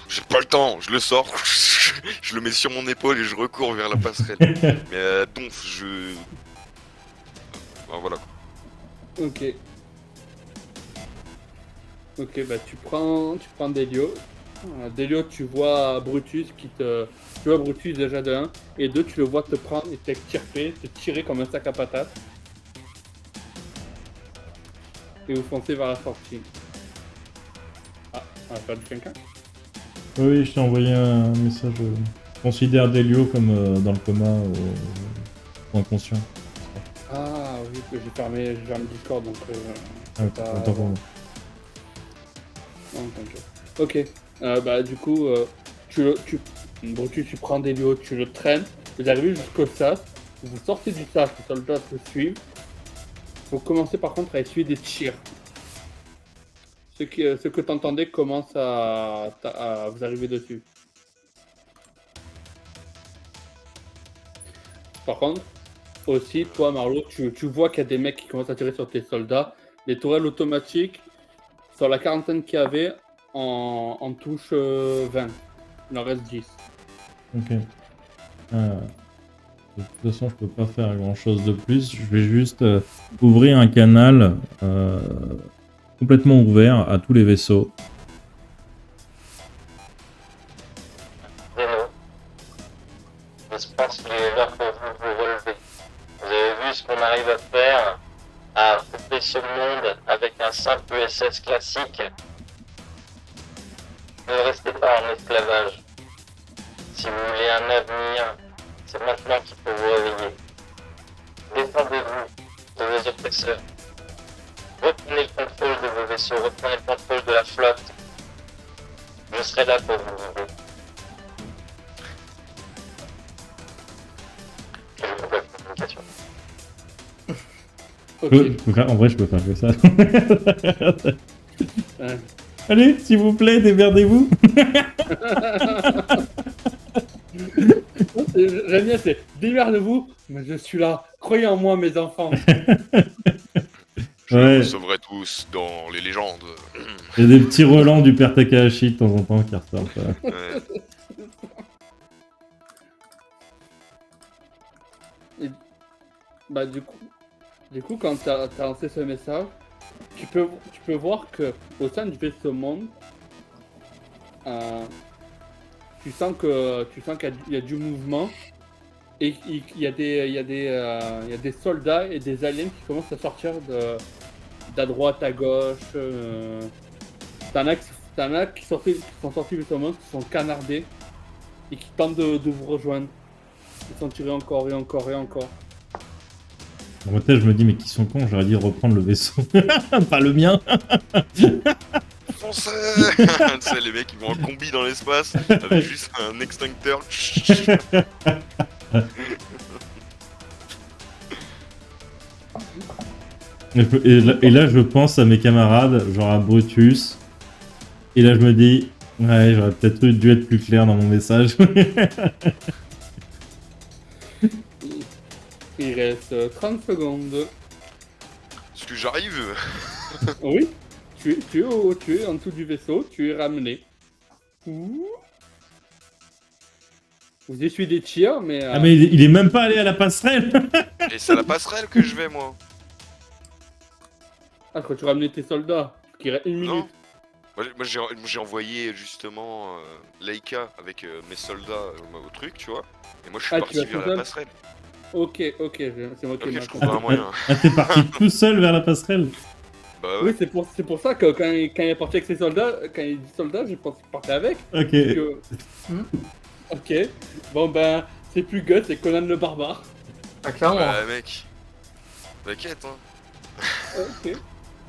Speaker 6: J'ai pas le temps, je le sors, je le mets sur mon épaule et je recours vers la passerelle. Mais donf, je... Enfin, voilà.
Speaker 2: Ok. Ok, bah tu prends Delio. Delio, tu vois Brutus Tu vois Brutus déjà de 1. Et 2, tu le vois te prendre et t'extirper, te tirer comme un sac à patates. Et vous foncez vers la sortie. Ah, on a perdu quelqu'un?
Speaker 1: Oui, je t'ai envoyé un message. Considère Delio comme dans le coma ou inconscient.
Speaker 2: Ah oui, que j'ai fermé Discord donc.
Speaker 1: Ah, autant pour moi.
Speaker 2: Non, t'inquiète. Ok. Bah du coup, Brutus, tu prends Delio, tu le traînes. Vous arrivez jusqu'au sas. Vous sortez du sas, les soldats te suivent. Vous commencez par contre à essuyer des tirs. Ce que tu entendais commence à vous arriver dessus. Par contre, aussi, toi, Marlo, tu vois qu'il y a des mecs qui commencent à tirer sur tes soldats. Les tourelles automatiques, sur la quarantaine qu'il y avait, en touche 20. Il en reste 10.
Speaker 1: Ok. De toute façon, je peux pas faire grand chose de plus. Je vais juste ouvrir un canal complètement ouvert à tous les vaisseaux.
Speaker 5: Zéro. Je pense qu'il est l'heure pour vous de vous relever. Vous avez vu ce qu'on arrive à faire, à couper ce monde avec un simple USS classique. Ne restez pas en esclavage. Si vous voulez un avenir, c'est maintenant qu'il faut vous réveiller. Défendez-vous de vos oppresseurs. Reprenez le contrôle de vos vaisseaux, reprenez le contrôle de la flotte. Je serai là pour vous aider. Et je coupe la communication.
Speaker 2: Ok.
Speaker 1: En vrai, je peux faire que ça.
Speaker 2: Ouais.
Speaker 1: Allez, s'il vous plaît, démerdez-vous.
Speaker 2: J'aime bien, c'est démerdez-vous, mais je suis là. Croyez en moi, mes enfants.
Speaker 6: Je
Speaker 1: Ouais.
Speaker 6: vous sauverai tous dans les légendes.
Speaker 1: Il y a des petits relents du père Takahashi de temps en temps qui ressortent.
Speaker 6: Ouais.
Speaker 2: Bah, du coup, quand t'as lancé ce message, tu peux voir que au sein du vaisseau monde, tu sens qu'il y a du mouvement et il y a des soldats et des aliens qui commencent à sortir d'à droite à gauche. T'en as qui sont sortis du vaisseau monde, qui sont canardés et qui tentent de vous rejoindre. Ils sont tirés encore et encore et encore.
Speaker 1: Dans ma tête, je me dis, mais qui sont cons, j'aurais dit reprendre le vaisseau. Pas le mien.
Speaker 6: Foncez. Tu sais, les mecs, ils vont en combi dans l'espace avec juste un extincteur.
Speaker 1: Et là, je pense à mes camarades, genre à Brutus. Et là, je me dis, ouais, j'aurais peut-être dû être plus clair dans mon message.
Speaker 2: Il reste 30 secondes.
Speaker 6: Est-ce que j'arrive?
Speaker 2: Oui, tu es en dessous du vaisseau, tu es ramené. Ouh. Vous essuyez des tirs, mais...
Speaker 1: Ah, mais il est même pas allé à la passerelle.
Speaker 6: Et c'est à la passerelle que je vais, moi.
Speaker 2: Ah, quand tu ramenais tes soldats, qui reste une minute.
Speaker 6: Non. Moi, j'ai envoyé justement Leica avec mes soldats au truc, tu vois. Et moi, je suis
Speaker 2: Ah, tu
Speaker 6: parti
Speaker 2: vas
Speaker 6: vers
Speaker 2: tout
Speaker 6: la
Speaker 2: seul
Speaker 6: passerelle.
Speaker 2: Ok, c'est moi qui
Speaker 6: Ok,
Speaker 2: ai
Speaker 6: je
Speaker 2: mal
Speaker 6: trouverai un moyen.
Speaker 1: Ah, t'es parti tout seul vers la passerelle.
Speaker 6: Bah ouais.
Speaker 2: Oui, c'est pour ça que quand il est parti avec ses soldats, quand il dit soldats, j'ai pensé qu'il partait avec.
Speaker 1: Ok.
Speaker 2: Que- Ok, bon ben, c'est plus Guts, c'est Conan le barbare.
Speaker 3: Ah, clairement.
Speaker 6: Bah mec. T'inquiète, hein.
Speaker 2: Ok.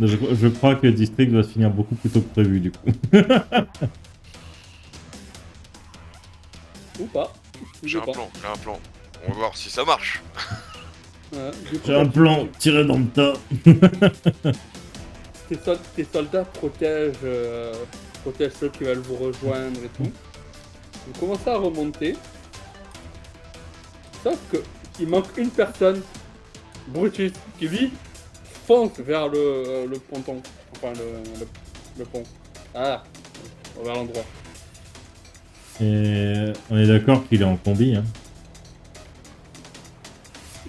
Speaker 1: Je crois que District va se finir beaucoup plus tôt que prévu, du coup.
Speaker 2: Ou pas. Je
Speaker 6: J'ai
Speaker 2: sais
Speaker 6: un
Speaker 2: pas.
Speaker 6: plan. On va voir si ça marche.
Speaker 2: Ouais, du coup,
Speaker 1: J'ai un plan tiré dans le tas.
Speaker 2: tes soldats protègent ceux qui veulent vous rejoindre et tout. Vous commencez à remonter. Sauf que il manque une personne, Brutus, qui lui fonce vers le ponton. Enfin le pont. Ah, vers l'endroit.
Speaker 1: Et on est d'accord qu'il est en combi, hein.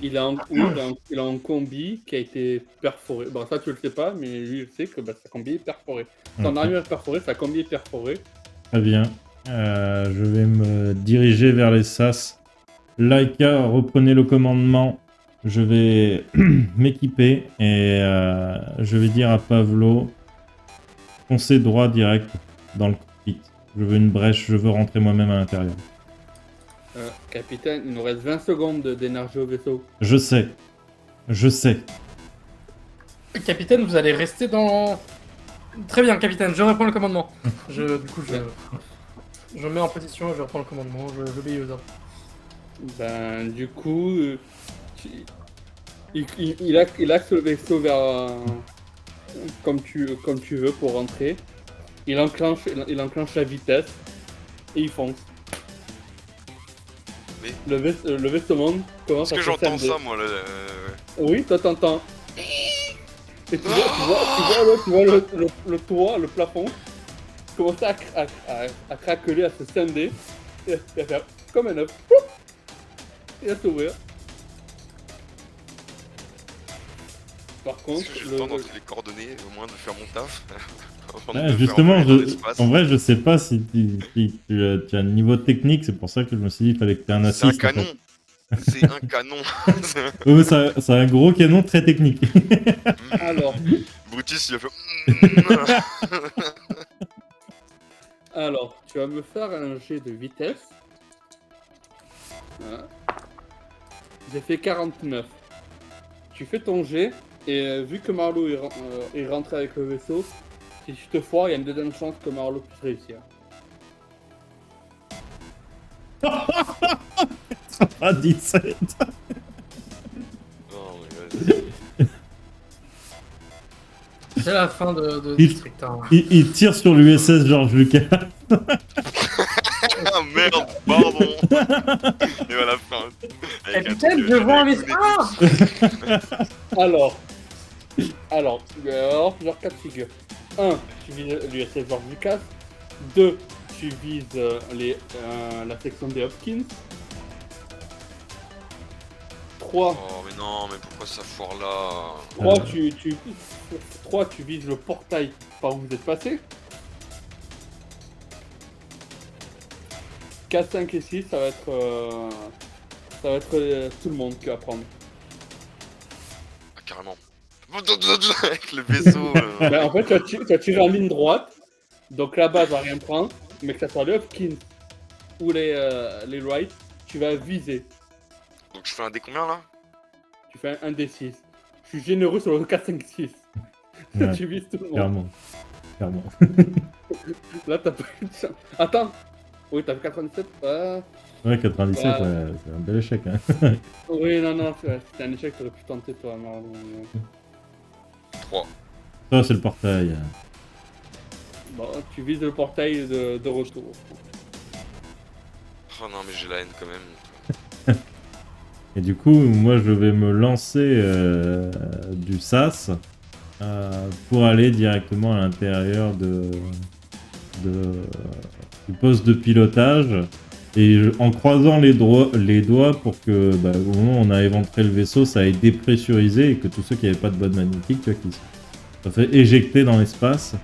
Speaker 2: Il a un combi qui a été perforé. Bon, ça tu le sais pas, mais lui il sait que sa combi est perforée. Son
Speaker 1: Ok.
Speaker 2: armure est perforée, sa combi est perforée.
Speaker 1: Très bien. Je vais me diriger vers les SAS. Laika, reprenez le commandement. Je vais m'équiper et je vais dire à Pavlo, foncez droit direct dans le cockpit. Je veux une brèche, je veux rentrer moi-même à l'intérieur.
Speaker 2: Capitaine, il nous reste 20 secondes d'énergie au vaisseau.
Speaker 1: Je sais.
Speaker 3: Capitaine, vous allez rester dans... Très bien, capitaine, je reprends le commandement. Du coup, je me mets en position et je reprends le commandement, j'obéis aux ordres.
Speaker 2: Ben, du coup, il axe le vaisseau vers comme tu veux pour rentrer. Il enclenche la vitesse et il fonce.
Speaker 6: Mais-
Speaker 2: Le vaisseau monde commence
Speaker 6: Est-ce
Speaker 2: à
Speaker 6: que
Speaker 2: se
Speaker 6: j'entends
Speaker 2: scinder.
Speaker 6: ça, moi, là
Speaker 2: Oui, toi t'entends. Et tu vois le toit, le plafond, commencer à craqueler, à se scinder, et à faire comme un œuf. il va s'ouvrir. Par
Speaker 6: Est-ce
Speaker 2: contre,
Speaker 6: que j'ai le temps d'entrer les coordonnées, au moins de faire mon taf avant de
Speaker 1: Ouais,
Speaker 6: me faire
Speaker 1: justement,
Speaker 6: envoyer dans l'espace.
Speaker 1: en vrai, je sais pas si tu as le niveau technique, c'est pour ça que je me suis dit qu'il fallait que tu aies un
Speaker 6: C'est un
Speaker 1: assist. en
Speaker 6: canon.
Speaker 1: fait.
Speaker 6: C'est un canon.
Speaker 1: Ouais, c'est un gros canon très technique.
Speaker 2: alors,
Speaker 6: Brutus, il a fait.
Speaker 2: alors, tu vas me faire un jet de vitesse. Voilà. J'ai fait 49. Tu fais ton jet, et vu que Marlowe est rentré avec le vaisseau, si tu te foires, il y a une deuxième chance que Marlowe puisse réussir.
Speaker 1: Ah, 17.
Speaker 6: Non, mais vas-y.
Speaker 3: C'est la fin de
Speaker 1: Il-
Speaker 3: District 1.
Speaker 1: Il tire sur l'USS George Lucas.
Speaker 6: Ah merde, pardon. Et à la fin. avec un
Speaker 3: Capitaine,
Speaker 6: truc,
Speaker 3: je vois un
Speaker 6: avec
Speaker 3: message.
Speaker 2: Alors, plusieurs cas de figure. 1, tu vises l'USS George Lucas. 2, tu vises la section des Hopkins. 3,
Speaker 6: Oh mais non, mais pourquoi ça foire là?
Speaker 2: 3, tu vises le portail par où vous êtes passé. 4, 5 et 6, ça va être tout le monde qui va prendre.
Speaker 6: Ah, carrément. Avec le vaisseau.
Speaker 2: Ben, en fait, tu vas tirer en ligne droite, donc la base va rien prendre, mais que ça soit les Hopkins ou les Wright, tu vas viser.
Speaker 6: Donc je fais un dé combien là?
Speaker 2: Tu fais un D6. Je suis généreux sur le 4, 5, 6.
Speaker 1: Ouais,
Speaker 2: Tu vises tout le monde.
Speaker 1: clairement. Clairement.
Speaker 2: Là, t'as pas eu de chance. Attends. Oui, t'as fait 97.
Speaker 1: Ouais, 97,
Speaker 2: Ouais.
Speaker 1: ouais, c'est un bel échec. Hein.
Speaker 2: Oui, non, c'était un échec, t'aurais pu tenter toi, Marlon.
Speaker 6: 3.
Speaker 1: Ça, c'est le portail.
Speaker 2: Bon, tu vises le portail de retour.
Speaker 6: Oh non, mais j'ai la haine quand même.
Speaker 1: Et du coup, moi, je vais me lancer du SAS pour aller directement à l'intérieur du poste de pilotage. Et en croisant les doigts pour que, au moment où on a éventré le vaisseau, ça ait dépressurisé et que tous ceux qui n'avaient pas de botte magnétique, tu vois, qui se fait éjecter dans l'espace.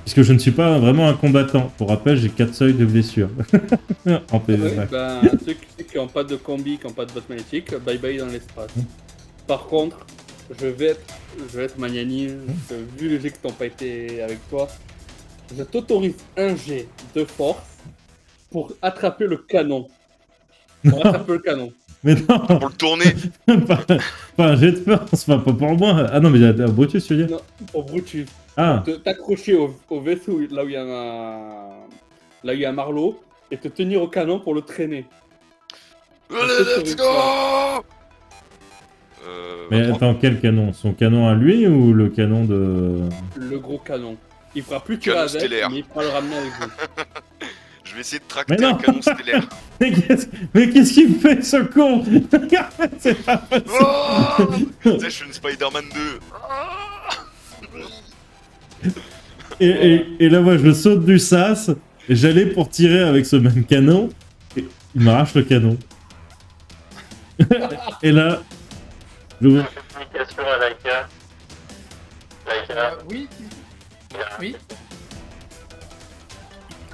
Speaker 1: Puisque je ne suis pas vraiment un combattant. Pour rappel, j'ai 4 seuils de blessure en PvP.
Speaker 2: Oui, ben, ceux qui n'ont pas de combi, qui n'ont pas de botte magnétique, bye bye dans l'espace. Par contre, je vais être magnanime, parce que vu les jets qui n'ont pas été avec toi, je t'autorise un jet de force pour attraper le canon. Pour attraper le canon.
Speaker 1: Mais non,
Speaker 6: Pour le tourner.
Speaker 1: pas un jet de force, pas pour moi. Ah non, mais il y a Brutus, tu veux dire?
Speaker 2: Non, pour Brutus.
Speaker 1: Ah,
Speaker 2: T'accrocher au vaisseau là où il y a Marlowe et te tenir au canon pour le traîner.
Speaker 6: Let's go.
Speaker 1: mais
Speaker 6: 23.
Speaker 1: attends, quel canon? Son canon à lui ou le canon de...
Speaker 2: Le gros canon. Il fera plus tirer
Speaker 6: Canon
Speaker 2: avec,
Speaker 6: stellaire.
Speaker 2: mais il pourra le ramener avec vous.
Speaker 6: Je vais essayer de tracter
Speaker 1: Mais non.
Speaker 6: un canon stellaire.
Speaker 1: Mais qu'est-ce qu'il fait, ce con? C'est pas possible.
Speaker 6: Oh tu sais, je suis une Spider-Man 2.
Speaker 1: Et là, moi, je saute du sas, et j'allais pour tirer avec ce même canon, et il m'arrache le canon. Et là, j'ouvre...
Speaker 5: Communication à Laika. Laika,
Speaker 3: Oui. Oui.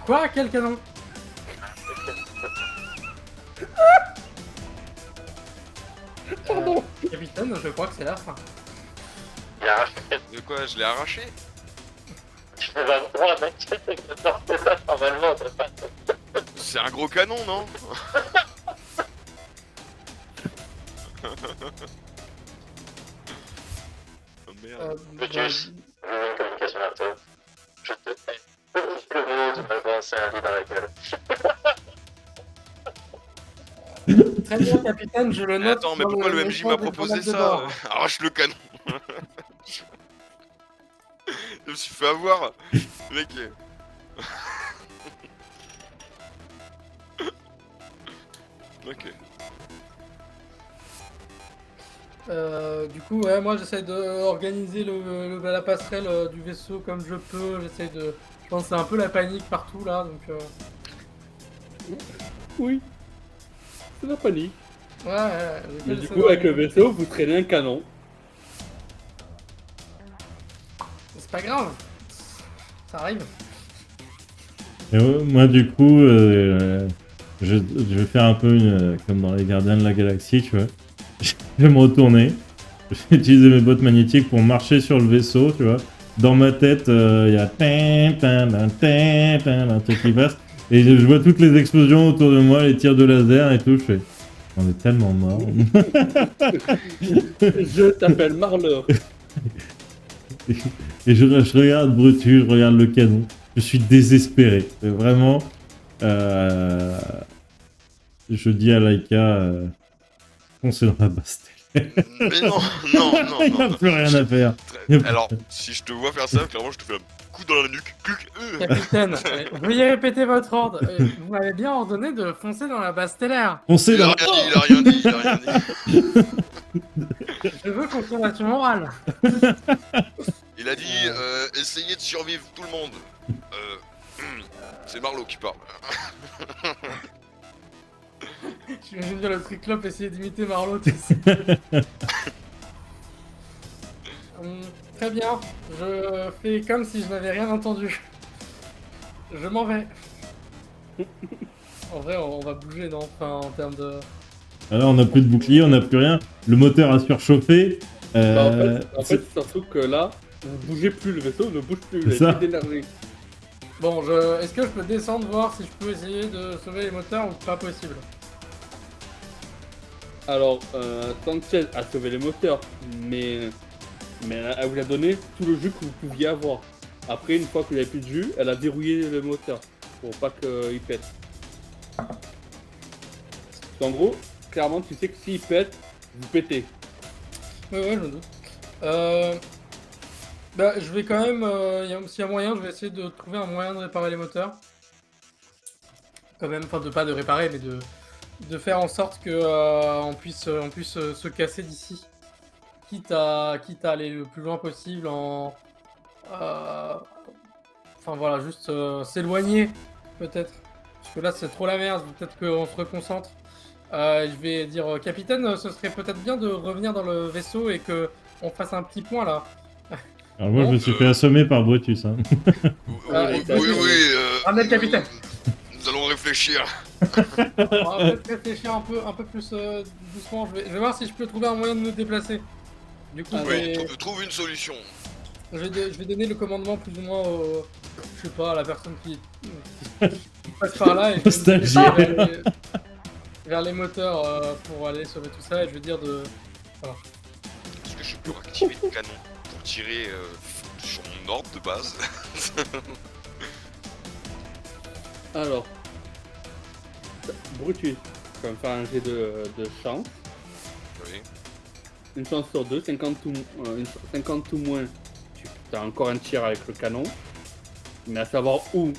Speaker 3: Quoi? Quel canon?
Speaker 2: Pardon.
Speaker 3: Capitaine, je crois que c'est la fin.
Speaker 5: il a arraché
Speaker 6: De quoi? Je l'ai arraché?
Speaker 5: tu fais 23, mec. Non, c'est ça, normalement, t'as pas.
Speaker 6: C'est un gros canon, non? Oh merde.
Speaker 5: Brutus, je veux une communication à toi. Je te hais. Le moment où tu m'as lancé un lit dans la gueule.
Speaker 3: Très bien, capitaine, je le
Speaker 6: Mais
Speaker 3: note.
Speaker 6: attends, mais
Speaker 3: sur
Speaker 6: pourquoi le MJ
Speaker 3: écran
Speaker 6: m'a
Speaker 3: du
Speaker 6: proposé
Speaker 3: journal de
Speaker 6: ça?
Speaker 3: bord.
Speaker 6: Arrache le canon. Je me suis fait avoir. Mec. Ok.
Speaker 3: Du coup, ouais, moi j'essaie d'organiser la passerelle du vaisseau comme je peux. J'essaie de. Je pense que c'est un peu la panique partout là, donc.
Speaker 2: Oui. c'est la panique.
Speaker 3: Ouais,
Speaker 2: Mais du coup, avec le vaisseau, vous traînez un canon.
Speaker 3: C'est pas grave. Ça arrive.
Speaker 1: Et moi, du coup, je vais faire un peu comme dans les Gardiens de la Galaxie, tu vois. Je vais me retourner. Je vais utiliser mes bottes magnétiques pour marcher sur le vaisseau, tu vois. Dans ma tête, il y a un truc qui passe. Et je vois toutes les explosions autour de moi, les tirs de laser et tout. Je fais, on est tellement morts.
Speaker 2: Je t'appelle Marleur.
Speaker 1: Et je regarde Brutus, je regarde le canon. Je suis désespéré. C'est vraiment. Je dis à Laika, foncez dans la Bastille.
Speaker 6: Mais non, non, non,
Speaker 1: Il n'y a
Speaker 6: non.
Speaker 1: plus rien à faire.
Speaker 6: Alors, si je te vois faire ça, clairement, je te fais un coup dans la nuque.
Speaker 3: Capitaine, veuillez répéter votre ordre. Vous m'avez bien ordonné de foncer dans la base stellaire.
Speaker 1: Foncez
Speaker 6: Il a
Speaker 1: dans.
Speaker 6: rien dit, il a rien dit.
Speaker 3: Je veux confirmation morale.
Speaker 6: Il a dit, essayez de survivre tout le monde. C'est Marlo qui parle.
Speaker 3: J'imagine bien le Triclope essayer d'imiter Marlowe. Tu sais. Très bien. Je fais comme si je n'avais rien entendu. Je m'en vais. En vrai, on va bouger, non? Enfin, en termes de...
Speaker 1: Alors, on n'a plus de bouclier, on n'a plus rien. Le moteur a surchauffé.
Speaker 2: En fait, surtout que là, vous bougez plus, le vaisseau ne bouge plus, il
Speaker 1: C'est
Speaker 2: a
Speaker 1: ça.
Speaker 2: plus d'énergie.
Speaker 3: Bon, est-ce que je peux descendre voir si je peux essayer de sauver les moteurs ou pas possible?
Speaker 2: Alors, Sanchez a sauvé les moteurs, mais elle vous a donné tout le jus que vous pouviez avoir. Après, une fois qu'il n'y avait plus de jus, elle a verrouillé le moteur pour pas qu'il pète. En gros, clairement, tu sais que s'il pète, vous pétez.
Speaker 3: Ouais, je me doute. Bah, je vais quand même, s'il y a moyen, je vais essayer de trouver un moyen de réparer les moteurs. Quand même, enfin, pas de réparer, mais de faire en sorte que on puisse se casser d'ici. Quitte à aller le plus loin possible en... Enfin voilà, juste s'éloigner, peut-être. Parce que là, c'est trop la merde, peut-être qu'on se reconcentre. Je vais dire, capitaine, ce serait peut-être bien de revenir dans le vaisseau et que on fasse un petit point là.
Speaker 1: Alors, moi, je me suis fait assommer par Brutus. Hein.
Speaker 6: Oui,
Speaker 3: Ramenez le capitaine.
Speaker 6: nous allons réfléchir.
Speaker 3: On va peut-être réfléchir un peu plus doucement. Je vais voir si je peux trouver un moyen de nous déplacer. Du coup,
Speaker 6: Oui, trouve une solution.
Speaker 3: je vais donner le commandement plus ou moins au... Je sais pas, à la personne qui passe par là et je vais
Speaker 1: Stagiaire.
Speaker 3: me diriger vers les moteurs pour aller sauver tout ça et je vais dire de...
Speaker 6: Est-ce que je peux activer le canon pour tirer sur mon ordre de base?
Speaker 2: Alors, Brutus, tu vas me faire un jet de chance.
Speaker 6: Oui.
Speaker 2: Une chance sur deux, 50 ou moins, tu as encore un tir avec le canon. Mais à savoir où,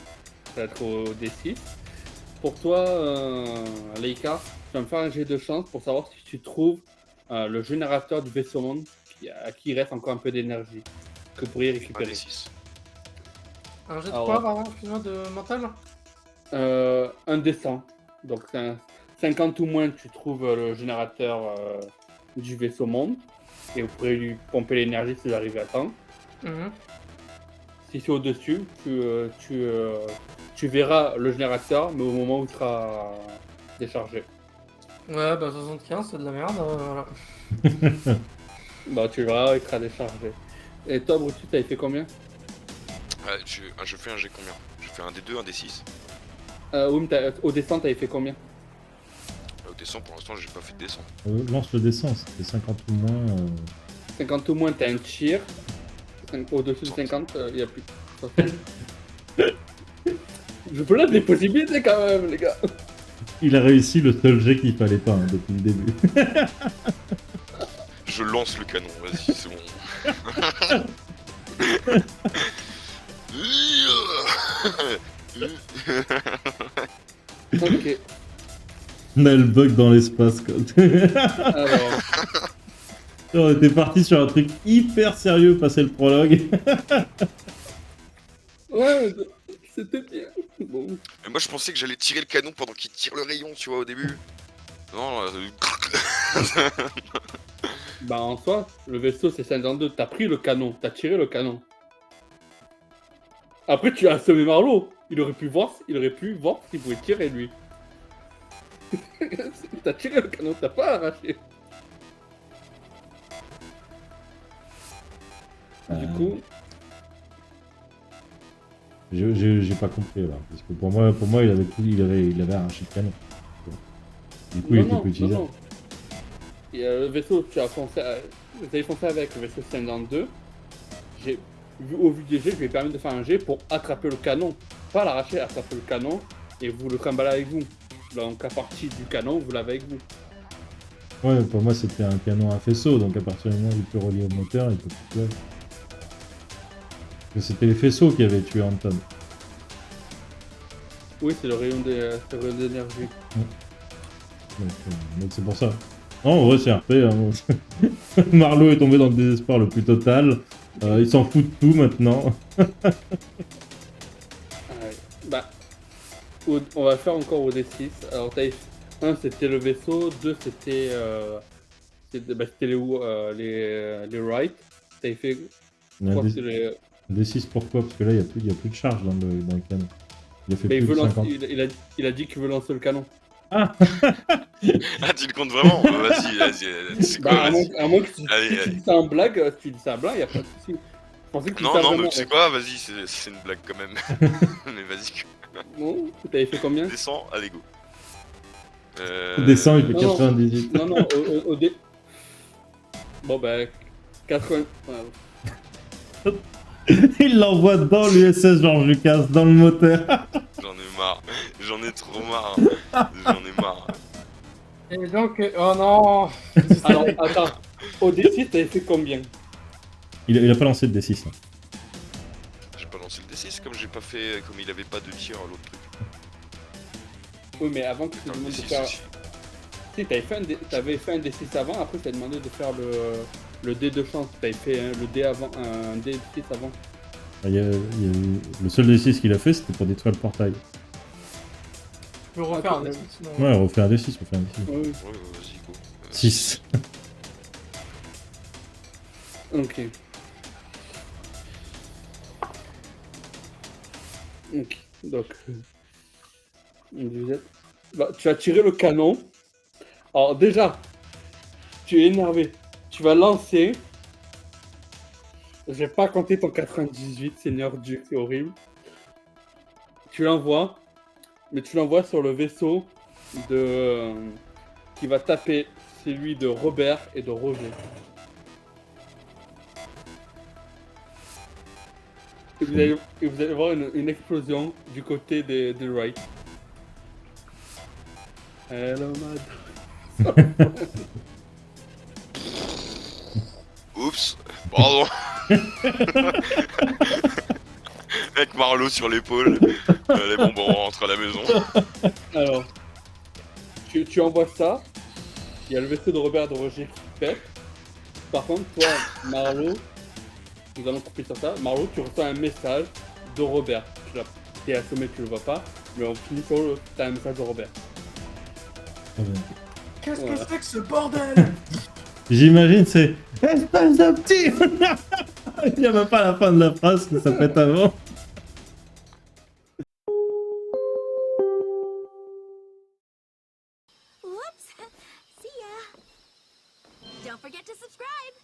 Speaker 2: ça va être au D6. Pour toi, Leica, tu vas me faire un jet de chance pour savoir si tu trouves le générateur du vaisseau monde à qui il reste encore un peu d'énergie que vous pourriez
Speaker 6: Un
Speaker 2: récupérer.
Speaker 6: des 6.
Speaker 3: Un jet de
Speaker 2: Alors,
Speaker 3: quoi, pardon, excuse-moi, de mental?
Speaker 2: Un descent. Donc c'est un 50 ou moins, tu trouves le générateur du vaisseau monde. Et vous pourrez lui pomper l'énergie si vous arrivez à temps.
Speaker 3: Mhm.
Speaker 2: Si c'est au-dessus, tu verras le générateur, mais au moment où il sera déchargé.
Speaker 3: Ouais, bah 75, c'est de la merde, voilà.
Speaker 2: Bah tu verras, il sera déchargé. Et toi, Brutus, t'avais fait combien?
Speaker 6: Je fais un G combien? Je fais un des 2, un des 6.
Speaker 2: Oui, mais au descente, t'avais fait combien?
Speaker 6: Au descend, pour l'instant, j'ai pas fait de descente.
Speaker 1: Lance le descend, c'était 50 ou moins.
Speaker 2: 50 ou moins, t'as un tir. Au-dessus de 50, il n'y a plus. Je peux là des possibilités quand même, les gars.
Speaker 1: Il a réussi le seul jet qu'il fallait pas hein, depuis le début.
Speaker 6: Je lance le canon, vas-y, c'est bon.
Speaker 2: Ok.
Speaker 1: On a le bug dans l'espace, quoi.
Speaker 2: Alors,
Speaker 1: On était parti sur un truc hyper sérieux, passer le prologue.
Speaker 2: ouais, c'était bien. Bon.
Speaker 6: Mais moi, je pensais que j'allais tirer le canon pendant qu'il tire le rayon, tu vois, au début. Non,
Speaker 2: Bah en soi, le vaisseau c'est 52, t'as pris le canon, t'as tiré le canon. Après tu as assommé Marlowe, il aurait pu voir s'il pouvait tirer lui. T'as tiré le canon, t'as pas arraché. Du coup,
Speaker 1: J'ai pas compris là. Parce que pour moi il avait arraché le canon. Du coup, il était plus utilisable.
Speaker 2: non. Et, le vaisseau, vous avez foncé avec le vaisseau 52. Au vu des jets, je vais permettre de faire un jet pour attraper le canon. Pas l'arracher, attraper le canon et vous le trimballer avec vous. Donc à partir du canon, vous l'avez avec vous.
Speaker 1: Ouais, pour moi c'était un canon à faisceau, donc à partir du moment où il peut relier au moteur, il peut plus tuer. Parce que c'était les faisceaux qui avaient tué Anton.
Speaker 2: Oui, c'est le rayon d'énergie.
Speaker 1: Donc c'est pour ça. Non, en vrai c'est RP. Hein. Marlowe est tombé dans le désespoir le plus total. Il s'en fout de tout maintenant.
Speaker 2: Ouais. Bah, on va faire encore au D6. Alors, 1 c'était le vaisseau, 2 c'était c'était les Wright. T'avais fait. Je crois que c'est les-
Speaker 1: D6 pourquoi? Parce que là il n'y a plus de charge dans le canon. Il a fait
Speaker 2: Mais
Speaker 1: plus de 50.
Speaker 2: il a dit qu'il veut lancer le canon.
Speaker 1: Ah
Speaker 6: Ah, tu le comptes vraiment? Vas-y. C'est quoi,
Speaker 2: Bah,
Speaker 6: vas-y.
Speaker 2: à moins que tu
Speaker 6: Allez.
Speaker 2: dis ça en blague, tu dis ça en blague, y a pas de soucis. Je pensais que tu dis ça
Speaker 6: Non,
Speaker 2: vraiment.
Speaker 6: mais tu sais quoi? Vas-y, c'est une blague quand même. Mais vas-y,
Speaker 2: Bon, t'avais fait combien?
Speaker 6: descends, allez, go.
Speaker 1: Descend, il fait
Speaker 2: non, non.
Speaker 1: 98.
Speaker 2: Non, au dé. Bon, bah, 80. Ouais.
Speaker 1: Il l'envoie dans l'USS George Lucas, dans le moteur.
Speaker 6: J'en ai marre. J'en ai trop marre. J'en ai marre.
Speaker 3: Et donc, oh non.
Speaker 2: Alors, attends. Au D6, t'avais fait combien?
Speaker 1: Il a pas lancé de D6 là.
Speaker 6: J'ai pas lancé le D6 comme j'ai pas fait. Comme il avait pas de tir à l'autre truc.
Speaker 2: Oui, mais avant que tu
Speaker 6: Dans le
Speaker 2: demandes de
Speaker 6: D6
Speaker 2: faire.
Speaker 6: aussi.
Speaker 2: Si, t'avais fait un D6 avant, après t'as demandé de faire le dé de chance. T'avais fait le dé avant, un D6 avant.
Speaker 1: Le seul D6 qu'il a fait, c'était pour détruire le portail.
Speaker 3: Je peux refaire un
Speaker 2: Ah,
Speaker 3: D6 sinon.
Speaker 1: Ouais, on refait un D6, on fait un D6.
Speaker 2: Oui.
Speaker 6: Ouais, vas-y, go.
Speaker 1: 6.
Speaker 2: Ok. Ok. Donc. Bah, tu as tiré le canon. Alors, déjà, tu es énervé. Tu vas lancer. J'ai pas compté ton 98, Seigneur Dieu, c'est horrible. Tu l'envoies. Mais tu l'envoies sur le vaisseau qui va taper celui de Robert et de Roger. Et vous allez voir une explosion du côté des Wright. Hello, madame.
Speaker 6: Oups, pardon. Avec Marlowe sur l'épaule. Allez, bon, on rentre à la maison.
Speaker 2: Alors, tu envoies ça. Il y a le vaisseau de Robert et de Roger qui pète. Par contre, toi, Marlowe, nous allons couper sur ça. Marlowe, tu reçois un message de Robert. T'es assommé, tu le vois pas. Mais on finit sur t'as un message de Robert.
Speaker 3: Qu'est-ce
Speaker 2: Voilà.
Speaker 3: que c'est que ce bordel?
Speaker 1: J'imagine, c'est espèce de petit. Il n'y a même pas la fin de la phrase que ça pète avant.
Speaker 7: Whoops! See ya! Don't forget to subscribe!